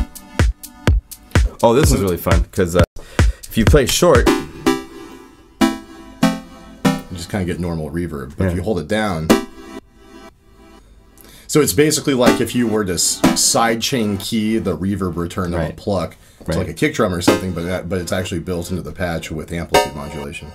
Speaker 1: Oh, this one's really fun because if you play short,
Speaker 2: just kind of get normal reverb. But if you hold it down, so it's basically like if you were to sidechain key the reverb return of a pluck. It's like a kick drum or something, but it's actually built into the patch with amplitude modulation.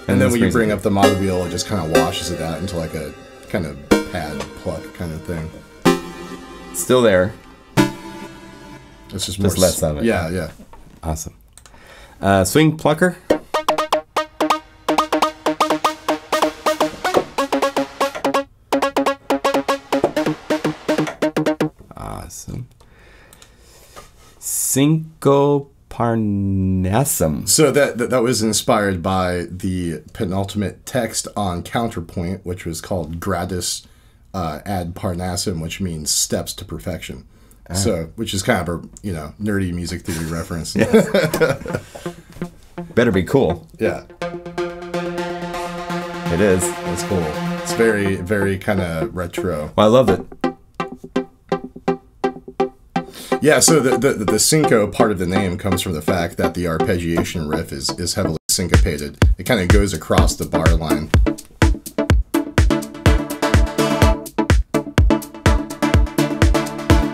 Speaker 2: And then when you bring up the mod wheel, it just kind of washes it out into like a kind of pad pluck kind of thing.
Speaker 1: Still there.
Speaker 2: It's just more
Speaker 1: less of it.
Speaker 2: Yeah, yeah.
Speaker 1: Awesome. Swing plucker. Awesome. Syncoparnassum.
Speaker 2: So that was inspired by the penultimate text on Counterpoint, which was called Gradus ad Parnassum, which means steps to perfection. So, which is kind of a nerdy music theory reference.
Speaker 1: Better be cool.
Speaker 2: Yeah,
Speaker 1: it is.
Speaker 2: It's cool. It's very, very kind of retro.
Speaker 1: Well, I love it.
Speaker 2: Yeah, so the synco part of the name comes from the fact that the arpeggiation riff is heavily syncopated. It kind of goes across the bar line.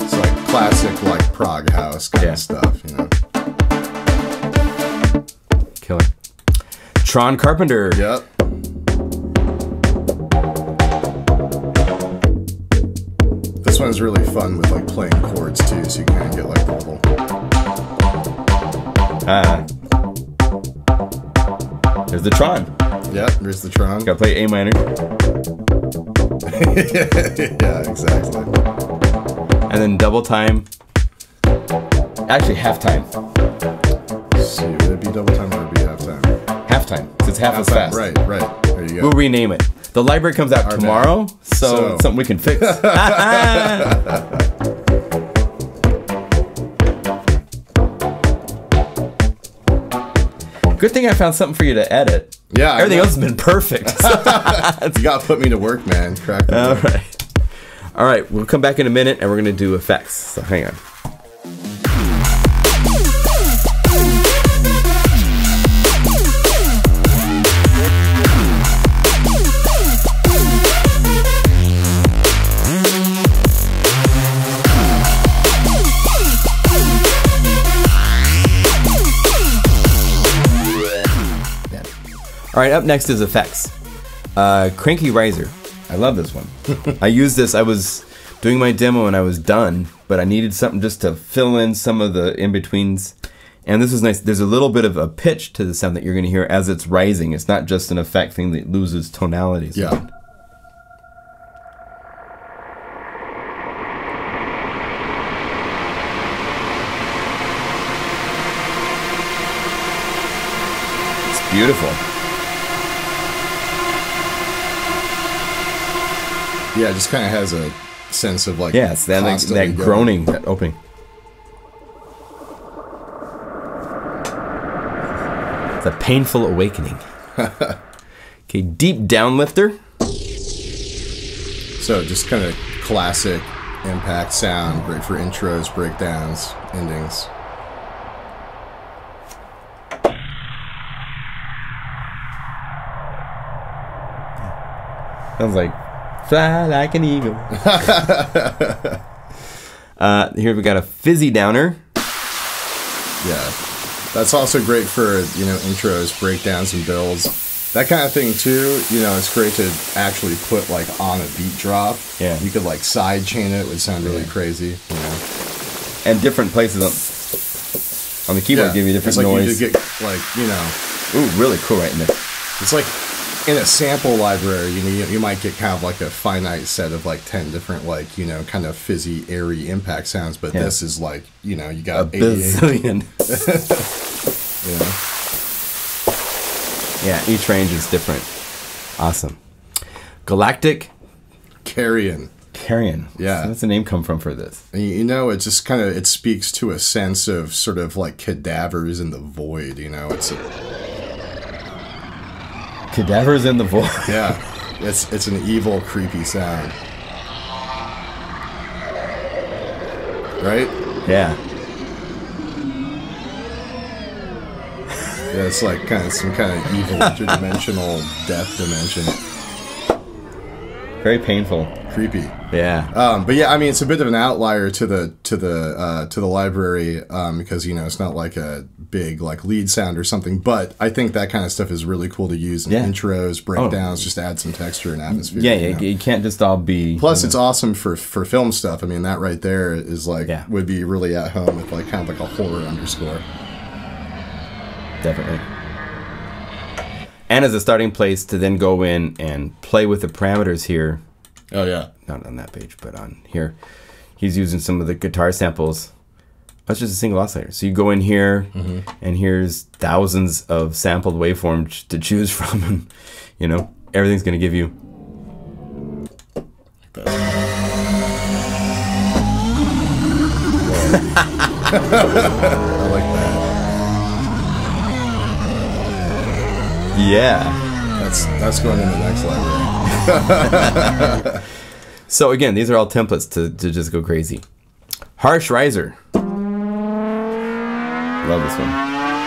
Speaker 2: It's like classic, like prog house kind of stuff,
Speaker 1: Killer. Tron Carpenter.
Speaker 2: Yep. This one's really fun with like playing chords too, so you kind of get like the little.
Speaker 1: There's the Tron.
Speaker 2: Yep, there's the Tron.
Speaker 1: Gotta play A minor.
Speaker 2: Yeah, exactly.
Speaker 1: And then double time. Actually, half time.
Speaker 2: Let's see, would it be double time or would it be half time?
Speaker 1: Half time, because it's half as fast.
Speaker 2: Right. There you go.
Speaker 1: We'll rename it. The library comes out tomorrow, so it's something we can fix. Good thing I found something for you to edit.
Speaker 2: Yeah.
Speaker 1: Everything else has been perfect.
Speaker 2: You gotta put me to work, man. Crack me.
Speaker 1: All right. We'll come back in a minute, and we're gonna do effects. So hang on. All right, up next is effects. Cranky Riser. I love this one. I used this. I was doing my demo and I was done, but I needed something just to fill in some of the in-betweens. And this is nice. There's a little bit of a pitch to the sound that you're going to hear as it's rising. It's not just an effect thing that loses tonalities.
Speaker 2: Yeah.
Speaker 1: It's beautiful.
Speaker 2: Yeah, it just kind of has a sense of like
Speaker 1: it's that groaning, that opening. It's a painful awakening. Okay, deep downlifter.
Speaker 2: So just kind of classic impact sound, great for intros, breakdowns, endings.
Speaker 1: Sounds like fly like an eagle. Here we got a fizzy downer.
Speaker 2: Yeah, that's also great for intros, breakdowns, and builds. That kind of thing too. It's great to actually put like on a beat drop.
Speaker 1: Yeah,
Speaker 2: you could like side chain it. It would sound really crazy.
Speaker 1: And different places on the keyboard give you different noise.
Speaker 2: You get like
Speaker 1: ooh, really cool right in there.
Speaker 2: It's like in a sample library, you might get kind of like a finite set of like 10 different like kind of fizzy, airy impact sounds, but this is like you got
Speaker 1: a bazillion. Yeah, each range is different. Awesome. Galactic
Speaker 2: Carrion.
Speaker 1: Yeah, so what's the name come from for this?
Speaker 2: And it just kind of speaks to a sense of sort of like cadavers in the void. It's
Speaker 1: cadavers in the void.
Speaker 2: Yeah, it's an evil, creepy sound, right?
Speaker 1: Yeah.
Speaker 2: Yeah, it's like some kind of evil interdimensional death dimension.
Speaker 1: Very painful.
Speaker 2: Creepy.
Speaker 1: Yeah.
Speaker 2: But yeah, I mean, it's a bit of an outlier to the library because it's not like a big like lead sound or something. But I think that kind of stuff is really cool to use in intros, breakdowns, just add some texture and atmosphere.
Speaker 1: Yeah, it can't just all be.
Speaker 2: Plus, it's awesome for film stuff. I mean, that right there is like would be really at home with like kind of like a horror underscore.
Speaker 1: Definitely. And as a starting place to then go in and play with the parameters here.
Speaker 2: Oh, yeah.
Speaker 1: Not on that page, but on here. He's using some of the guitar samples. That's just a single oscillator. So you go in here, and here's thousands of sampled waveforms to choose from. And, everything's going to give you...
Speaker 2: Like that. I like that.
Speaker 1: Yeah.
Speaker 2: That's going in the next library.
Speaker 1: So again, these are all templates to just go crazy. Harsh Riser. Love this one.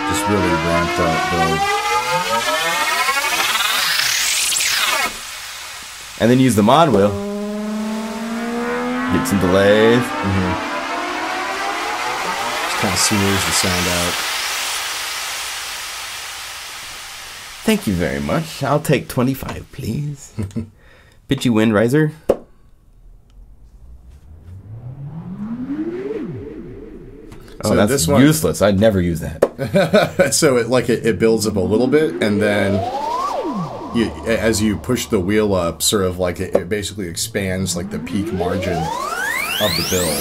Speaker 2: Just really ramped up build.
Speaker 1: And then use the mod wheel. Get some delays.
Speaker 2: Just kind of smooths the sound out.
Speaker 1: Thank you very much. I'll take 25, please. Pitchy Wind Riser.
Speaker 2: So
Speaker 1: that's
Speaker 2: this one,
Speaker 1: useless. I'd never use that.
Speaker 2: So it builds up a little bit, and then as you push the wheel up, sort of like it basically expands like the peak margin of the build.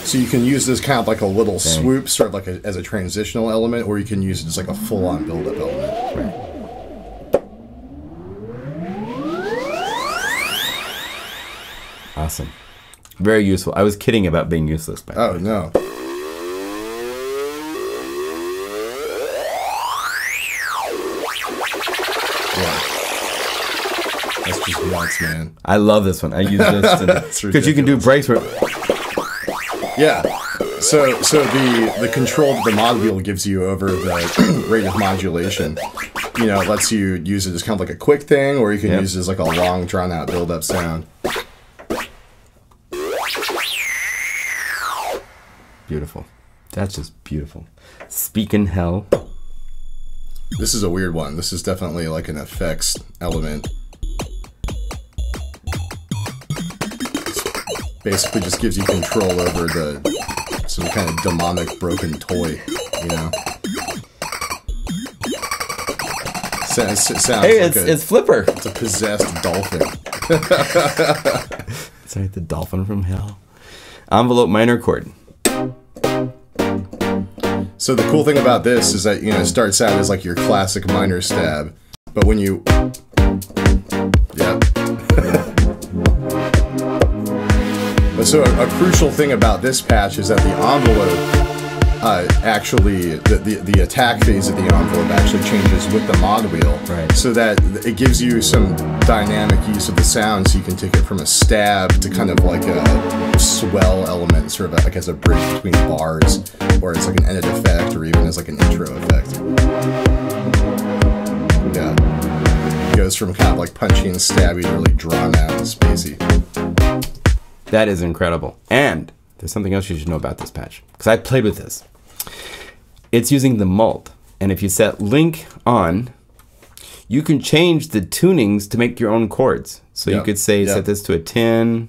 Speaker 2: So you can use this kind of like a little swoop, sort of like as a transitional element, or you can use it as like a full-on build-up element.
Speaker 1: Right. Awesome. Very useful. I was kidding about being useless. By the way.
Speaker 2: Oh, no. Yeah. That's just nuts, man.
Speaker 1: I love this one. I use this because you can do breaks where...
Speaker 2: Yeah. So the control that the mod wheel gives you over the rate of modulation, it lets you use it as kind of like a quick thing, or you can use it as like a long, drawn-out build-up sound.
Speaker 1: Beautiful. That's just beautiful. Speaking hell.
Speaker 2: This is a weird one. This is definitely like an effects element. Basically just gives you control over some kind of demonic broken toy, Sounds
Speaker 1: hey, it's Flipper.
Speaker 2: It's a possessed dolphin.
Speaker 1: It's like the dolphin from hell. Envelope minor chord.
Speaker 2: So the cool thing about this is that, it starts out as like your classic minor stab, but when you... But so a crucial thing about this patch is that the envelope actually, the attack phase of the envelope actually changes with the mod wheel.
Speaker 1: Right.
Speaker 2: So that it gives you some dynamic use of the sound, so you can take it from a stab to kind of like a swell element, sort of like as a bridge between bars, or as like an edit effect, or even as like an intro effect. Yeah. It goes from kind of like punchy and stabby to really drawn out and spacey.
Speaker 1: That is incredible. And there's something else you should know about this patch, because I played with this. It's using the mult, and if you set link on, you can change the tunings to make your own chords. So you could say set this to a 10,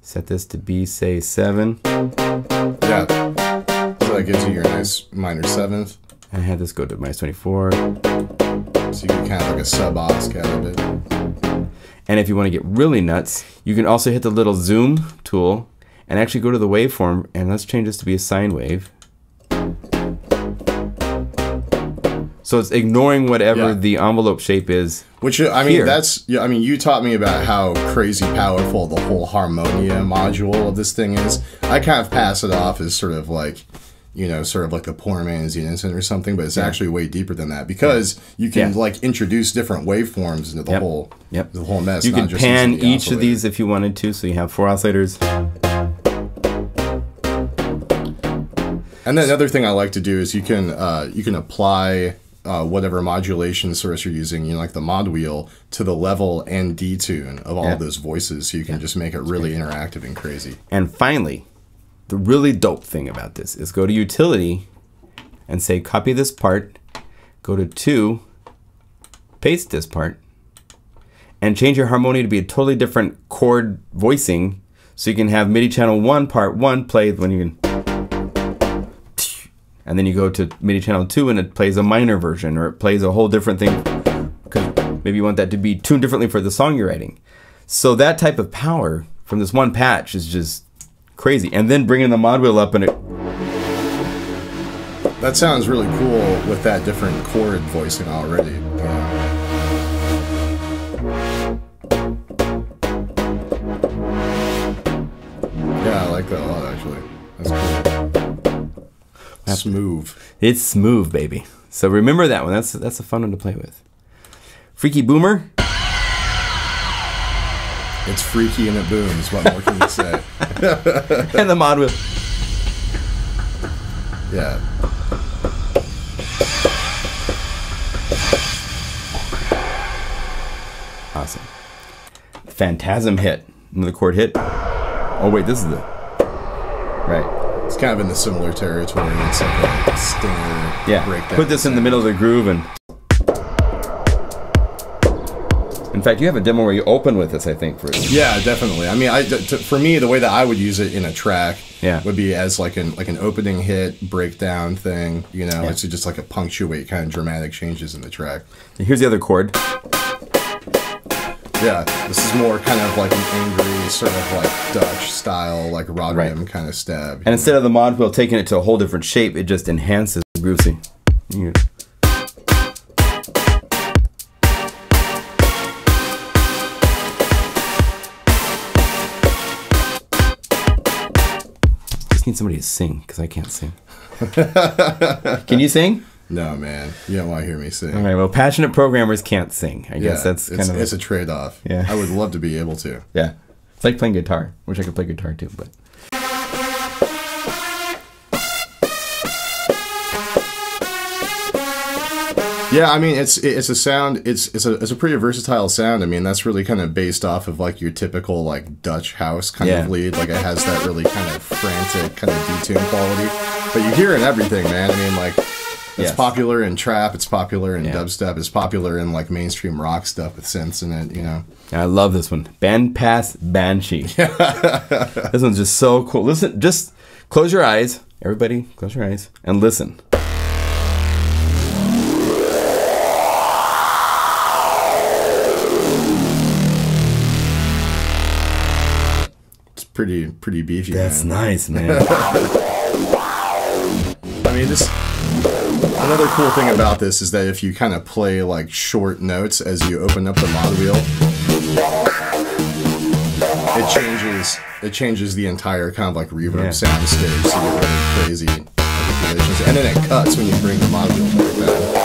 Speaker 1: set this to be say 7.
Speaker 2: Yeah. So that gives you your nice minor 7th.
Speaker 1: And I had this go to minus 24.
Speaker 2: So you can kind of like a sub-os kind of bit.
Speaker 1: And if you want to get really nuts, you can also hit the little zoom tool and actually go to the waveform, and let's change this to be a sine wave. So it's ignoring whatever the envelope shape is.
Speaker 2: Which, I mean, you taught me about how crazy powerful the whole harmonia module of this thing is. I kind of pass it off as sort of like, sort of like the poor man's unison or something, but it's actually way deeper than that, because you can like introduce different waveforms into the whole mess.
Speaker 1: You can pan each of these if you wanted to, so you have 4 oscillators.
Speaker 2: And then another thing I like to do is you can apply whatever modulation source you're using, like the mod wheel, to the level and detune of all of those voices, so you can just make it really interactive and crazy.
Speaker 1: And finally, the really dope thing about this is go to Utility and say copy this part, go to 2, paste this part, and change your harmony to be a totally different chord voicing, so you can have MIDI channel 1 part 1 play when you can, and then you go to MIDI channel 2 and it plays a minor version, or it plays a whole different thing because maybe you want that to be tuned differently for the song you're writing. So that type of power from this one patch is just crazy. And then bringing the mod wheel up and it...
Speaker 2: That sounds really cool with that different chord voicing already. Yeah, I like that a lot, actually. That's cool. Smooth.
Speaker 1: It's smooth, baby. So remember that one. That's a fun one to play with. Freaky Boomer.
Speaker 2: It's freaky and it booms. What more can you say?
Speaker 1: And the mod wheel.
Speaker 2: Yeah.
Speaker 1: Awesome. Phantasm hit. Another chord hit. Oh wait, this is the... Right.
Speaker 2: It's kind of in the similar territory. It's like a stinger breakdown.
Speaker 1: Put this in the middle of the groove and... In fact, you have a demo where you open with this, I think.
Speaker 2: Yeah, definitely. I mean, for me, the way that I would use it in a track would be as like an opening hit breakdown thing. It's just like a punctuate kind of dramatic changes in the track.
Speaker 1: And here's the other chord.
Speaker 2: Yeah, this is more kind of like an angry sort of like Dutch style, like Rotterdam kind of stab.
Speaker 1: And instead of the mod wheel taking it to a whole different shape, it just enhances the groove. See? Just need somebody to sing, because I can't sing. Can you sing?
Speaker 2: No, man. You don't want to hear me sing.
Speaker 1: All right, well, passionate programmers can't sing. I guess that's kind of...
Speaker 2: It's a trade-off.
Speaker 1: Yeah.
Speaker 2: I would love to be able to.
Speaker 1: Yeah. It's like playing guitar. Wish I could play guitar, too, but...
Speaker 2: Yeah, I mean, it's a sound. It's a pretty versatile sound. I mean, that's really kind of based off of like your typical like Dutch house kind of lead. Like it has that really kind of frantic kind of detune quality. But you hear it in everything, man. I mean, like... It's popular in trap, it's popular in dubstep, it's popular in like mainstream rock stuff with synths in it,
Speaker 1: I love this one. Bandpass Banshee. This one's just so cool. Listen, just close your eyes. Everybody, close your eyes and listen.
Speaker 2: It's pretty beefy,
Speaker 1: That's
Speaker 2: man.
Speaker 1: Nice, man.
Speaker 2: I mean, another cool thing about this is that if you kind of play like short notes as you open up the mod wheel, it changes the entire kind of like reverb sound stage, so you get really crazy articulations. And then it cuts when you bring the mod wheel back down.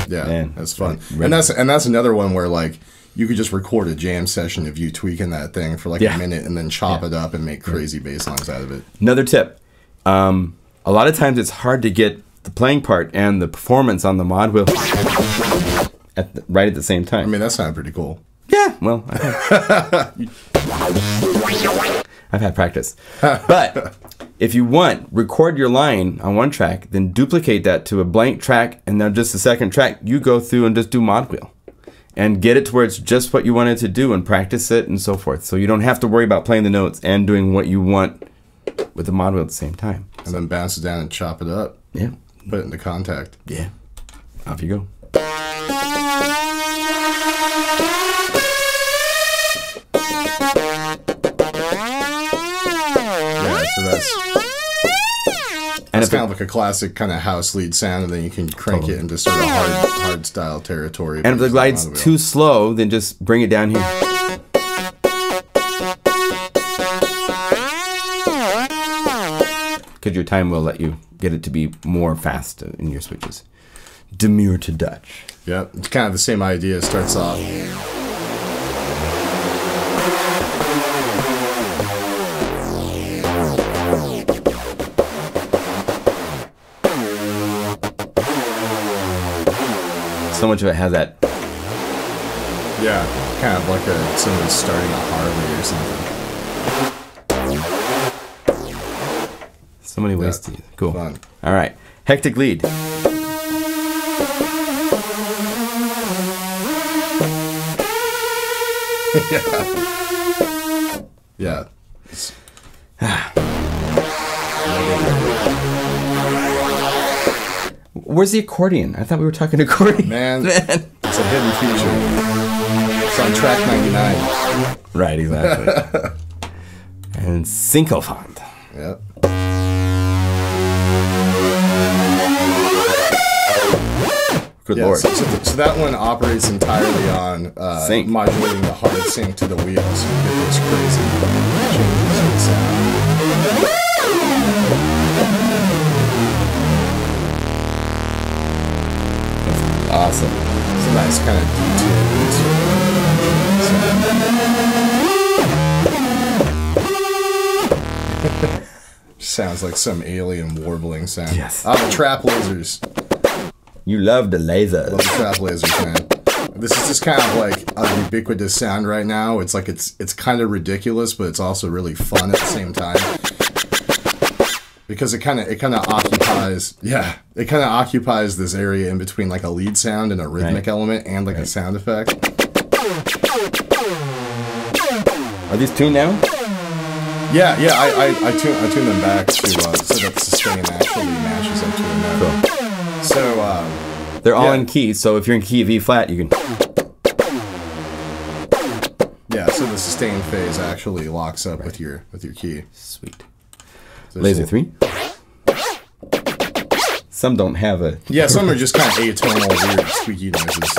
Speaker 2: Yeah, man, that's fun. And that's another one where like you could just record a jam session of you tweaking that thing for like a minute and then chop it up and make crazy bass lines out of it.
Speaker 1: Another tip. A lot of times it's hard to get the playing part and the performance on the mod wheel right at the same time.
Speaker 2: I mean, that sounded pretty cool.
Speaker 1: Yeah, well, I've had practice. But if you want, record your line on one track, then duplicate that to a blank track, and then just the second track, you go through and just do mod wheel. And get it to where it's just what you wanted to do and practice it and so forth. So you don't have to worry about playing the notes and doing what you want with the mod wheel at the same time.
Speaker 2: And then bounce it down and chop it up.
Speaker 1: Yeah.
Speaker 2: Put it into Kontakt.
Speaker 1: Yeah. Off you go.
Speaker 2: Yeah, so that's kind of like a classic kind of house lead sound, and then you can crank it into sort of hard style territory.
Speaker 1: And if the glide's too slow, then just bring it down here. Because your time will let you get it to be more fast in your switches. Demure to Dutch.
Speaker 2: Yep, it's kind of the same idea. It starts off
Speaker 1: So much of it has that.
Speaker 2: Yeah, kind of like someone starting a Harley or something.
Speaker 1: So many ways to use it. Cool.
Speaker 2: Fun.
Speaker 1: All right. Hectic lead.
Speaker 2: Yeah.
Speaker 1: Where's the accordion? I thought we were talking accordion.
Speaker 2: Man, it's a hidden feature. It's on track 99.
Speaker 1: Right, exactly. And sycophant.
Speaker 2: Yep.
Speaker 1: Good
Speaker 2: Yeah,
Speaker 1: lord.
Speaker 2: so that one operates entirely on modulating the hard sync to the wheels. So you get those crazy changes in sound.
Speaker 1: Awesome.
Speaker 2: It's a nice kind of detailed. Sounds like some alien warbling sound.
Speaker 1: Yes.
Speaker 2: Ah, the trap lasers.
Speaker 1: You love the lasers.
Speaker 2: Love the trap lasers, man. This is just kind of like a ubiquitous sound right now. It's like it's kind of ridiculous, but it's also really fun at the same time. Because it kind of occupies this area in between like a lead sound and a rhythmic element and like a sound effect.
Speaker 1: Are these tuned now?
Speaker 2: Yeah, I tune them back to so that the sustain actually matches up to a note.
Speaker 1: Cool.
Speaker 2: So
Speaker 1: they're all in key, so if you're in key of E flat, you can.
Speaker 2: Yeah, so the sustain phase actually locks up with your key.
Speaker 1: Sweet.
Speaker 2: So
Speaker 1: Laser 3. Some don't have a.
Speaker 2: Yeah, some are just kind of atonal, weird, squeaky noises.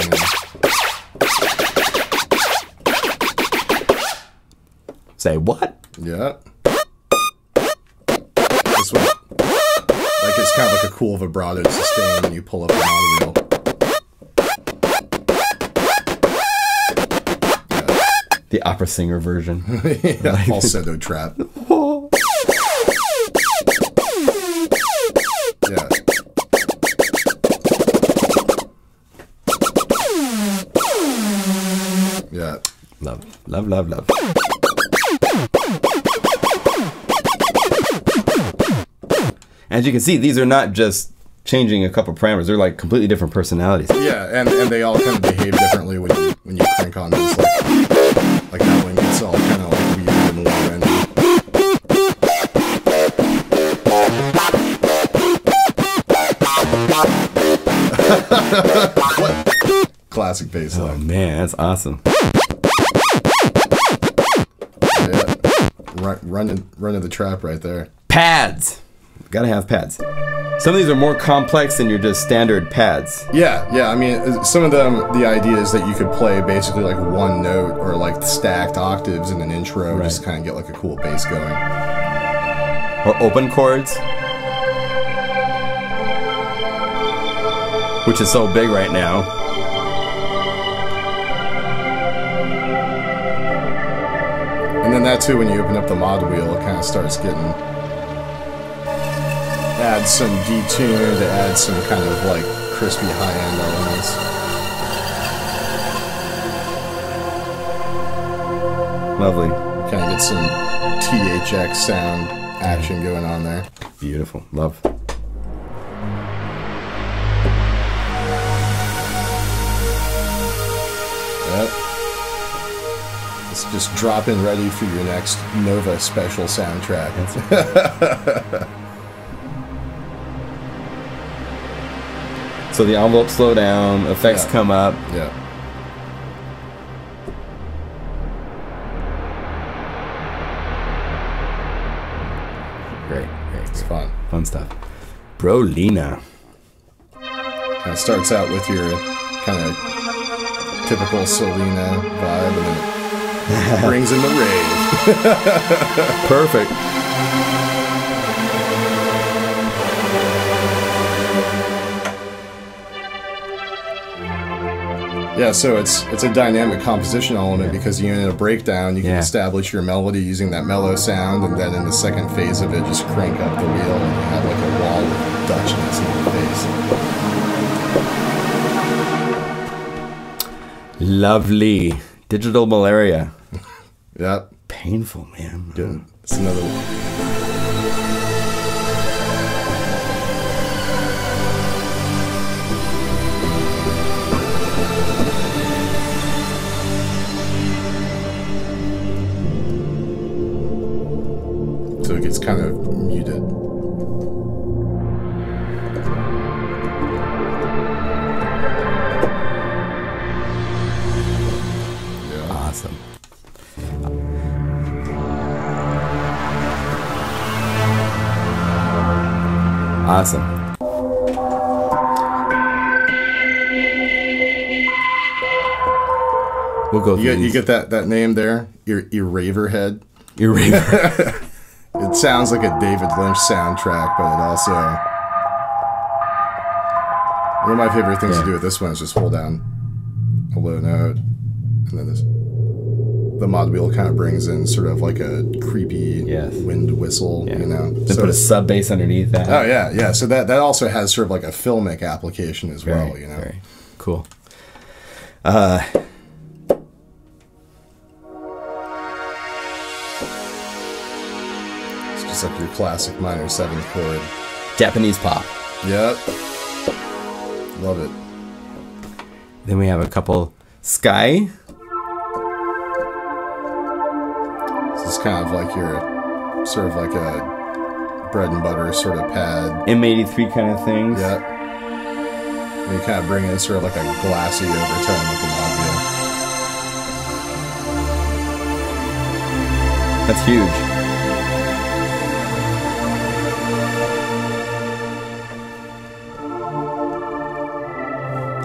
Speaker 1: Say what?
Speaker 2: Yeah. This one, like it's kind of like a cool vibrato sustain when you pull up the mod wheel.
Speaker 1: The opera singer version.
Speaker 2: Yeah, falsetto trap. Yeah. Yeah.
Speaker 1: Love, love, love, love. As you can see, these are not just changing a couple parameters; they're like completely different personalities.
Speaker 2: Yeah, and they all kind of behave differently when you crank on this. Like that one gets all kind of like weird and low end. What? Classic bass line.
Speaker 1: Oh man, that's awesome.
Speaker 2: Yeah. Running the trap right there.
Speaker 1: Pads. Gotta have pads. Some of these are more complex than your just standard pads.
Speaker 2: Yeah. I mean, some of them, the idea is that you could play basically like one note or like stacked octaves in an intro, just kind of get like a cool bass going.
Speaker 1: Or open chords. Which is so big right now.
Speaker 2: And then that too, when you open up the mod wheel, it kind of starts getting... Add some detune to add some kind of like crispy high-end elements.
Speaker 1: Lovely.
Speaker 2: Kind of get some THX sound action going on there.
Speaker 1: Beautiful. Love.
Speaker 2: Yep. It's just drop in ready for your next Nova special soundtrack.
Speaker 1: So the envelopes slow down, effects come up.
Speaker 2: Yeah.
Speaker 1: Great.
Speaker 2: It's fun.
Speaker 1: Fun stuff. Brolina.
Speaker 2: Kind of starts out with your kind of typical Selena vibe, and then it brings in the rave.
Speaker 1: Perfect.
Speaker 2: Yeah, so it's a dynamic composition element because you in a breakdown you can establish your melody using that mellow sound, and then in the second phase of it just crank up the wheel and you have like a wall of Dutchness in your face.
Speaker 1: Lovely. Digital malaria.
Speaker 2: Yep.
Speaker 1: Painful, man.
Speaker 2: Good. It's another one. So it gets kind of muted. Yeah.
Speaker 1: Awesome. Awesome. We'll go through
Speaker 2: You get that name there? Raverhead?
Speaker 1: Raver.
Speaker 2: It sounds like a David Lynch soundtrack, but it also... One of my favorite things to do with this one is just hold down a low note, and then the mod wheel kind of brings in sort of like a creepy wind whistle, you know?
Speaker 1: Then put a sub bass underneath that.
Speaker 2: Oh, yeah, yeah. So that also has sort of like a filmic application as well, you know?
Speaker 1: Very cool.
Speaker 2: It's like your classic minor 7th chord.
Speaker 1: Japanese pop.
Speaker 2: Yep. Love it.
Speaker 1: Then we have a couple Sky.
Speaker 2: This is kind of like your, sort of like a bread and butter sort of pad.
Speaker 1: M83 kind of things.
Speaker 2: Yep. And you kind of bring in sort of like a glassy overtone with the mod wheel.
Speaker 1: That's huge.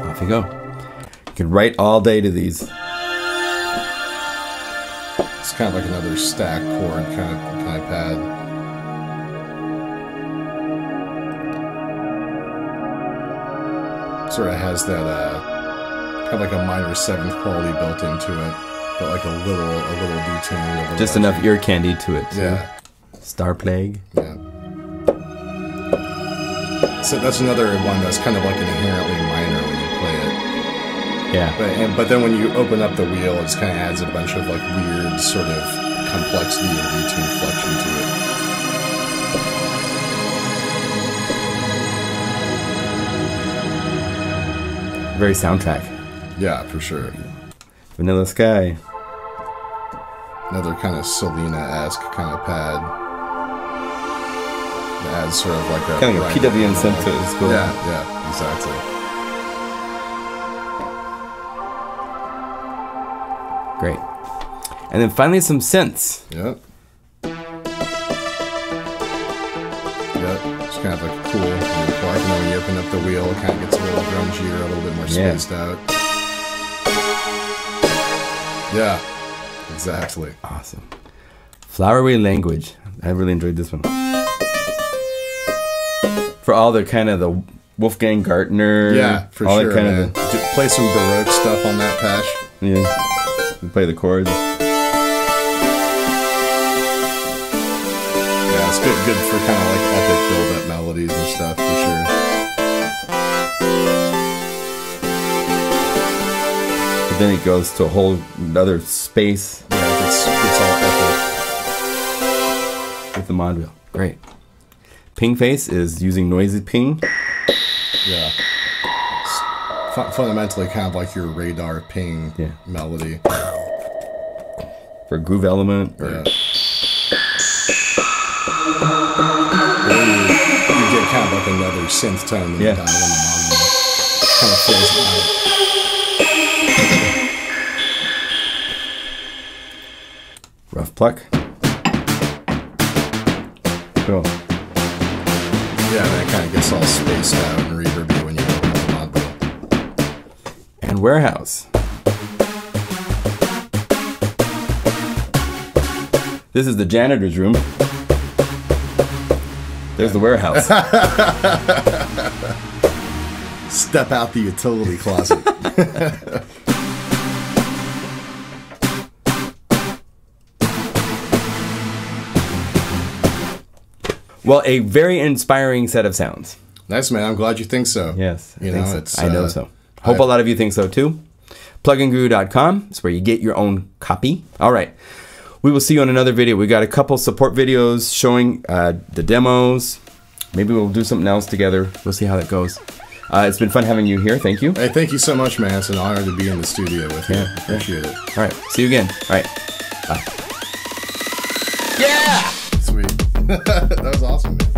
Speaker 1: Off you go. You can write all day to these.
Speaker 2: It's kind of like another stack chord kind of pad. Sort of has that kind of like a minor 7th quality built into it, but like a little detuned.
Speaker 1: Just enough ear candy to it.
Speaker 2: Yeah.
Speaker 1: Star Plague.
Speaker 2: Yeah. So that's another one that's kind of like an inherently minor when you play it.
Speaker 1: Yeah.
Speaker 2: But then when you open up the wheel, it just kind of adds a bunch of like weird sort of complexity and detune flexion to it.
Speaker 1: Very soundtrack.
Speaker 2: Yeah, for sure.
Speaker 1: Vanilla Sky.
Speaker 2: Another kind of Selena-esque kind of pad. It adds sort of like a...
Speaker 1: Kind of like a PWM synth to it. It's cool.
Speaker 2: Yeah, exactly.
Speaker 1: Great. And then finally some synths.
Speaker 2: Yep. Yep. It's kind of like cool. And then when you open up the wheel, it kind of gets a little grungier, a little bit more spaced out. Yeah. Exactly.
Speaker 1: Awesome. Flowery Language. I really enjoyed this one. For all the kind of the Wolfgang Gartner.
Speaker 2: Yeah, for
Speaker 1: all
Speaker 2: sure.
Speaker 1: That kind
Speaker 2: Man.
Speaker 1: of the,
Speaker 2: play some Baroque stuff on that patch.
Speaker 1: Yeah. Play the chords.
Speaker 2: Yeah, it's good for kind of like epic build-up melodies and stuff, for sure.
Speaker 1: But then it goes to a whole other space.
Speaker 2: Yeah, it's all epic.
Speaker 1: With the mod wheel. Great. Ping Face is using noisy ping.
Speaker 2: Yeah. Fundamentally kind of like your radar ping melody.
Speaker 1: For a groove element. Or
Speaker 2: you get kind of like another synth tone when you dial in the model. Kind of fills it out.
Speaker 1: Rough pluck. Cool.
Speaker 2: Yeah, that kind of gets all spaced out and reverby when you open the mod wheel.
Speaker 1: And Warehouse. This is the janitor's room. There's the warehouse.
Speaker 2: Step out the utility closet.
Speaker 1: Well, a very inspiring set of sounds.
Speaker 2: Nice, man. I'm glad you think so.
Speaker 1: Yes,
Speaker 2: I know so.
Speaker 1: Hope a lot of you think so too. PlugInGuru.com is where you get your own copy. All right. We will see you on another video. We got a couple support videos showing the demos. Maybe we'll do something else together. We'll see how that goes. It's been fun having you here. Thank you.
Speaker 2: Hey, thank you so much, man. It's an honor to be in the studio with you. Appreciate it.
Speaker 1: All right. See you again. All right. Bye.
Speaker 2: Yeah! Sweet. That was awesome, man.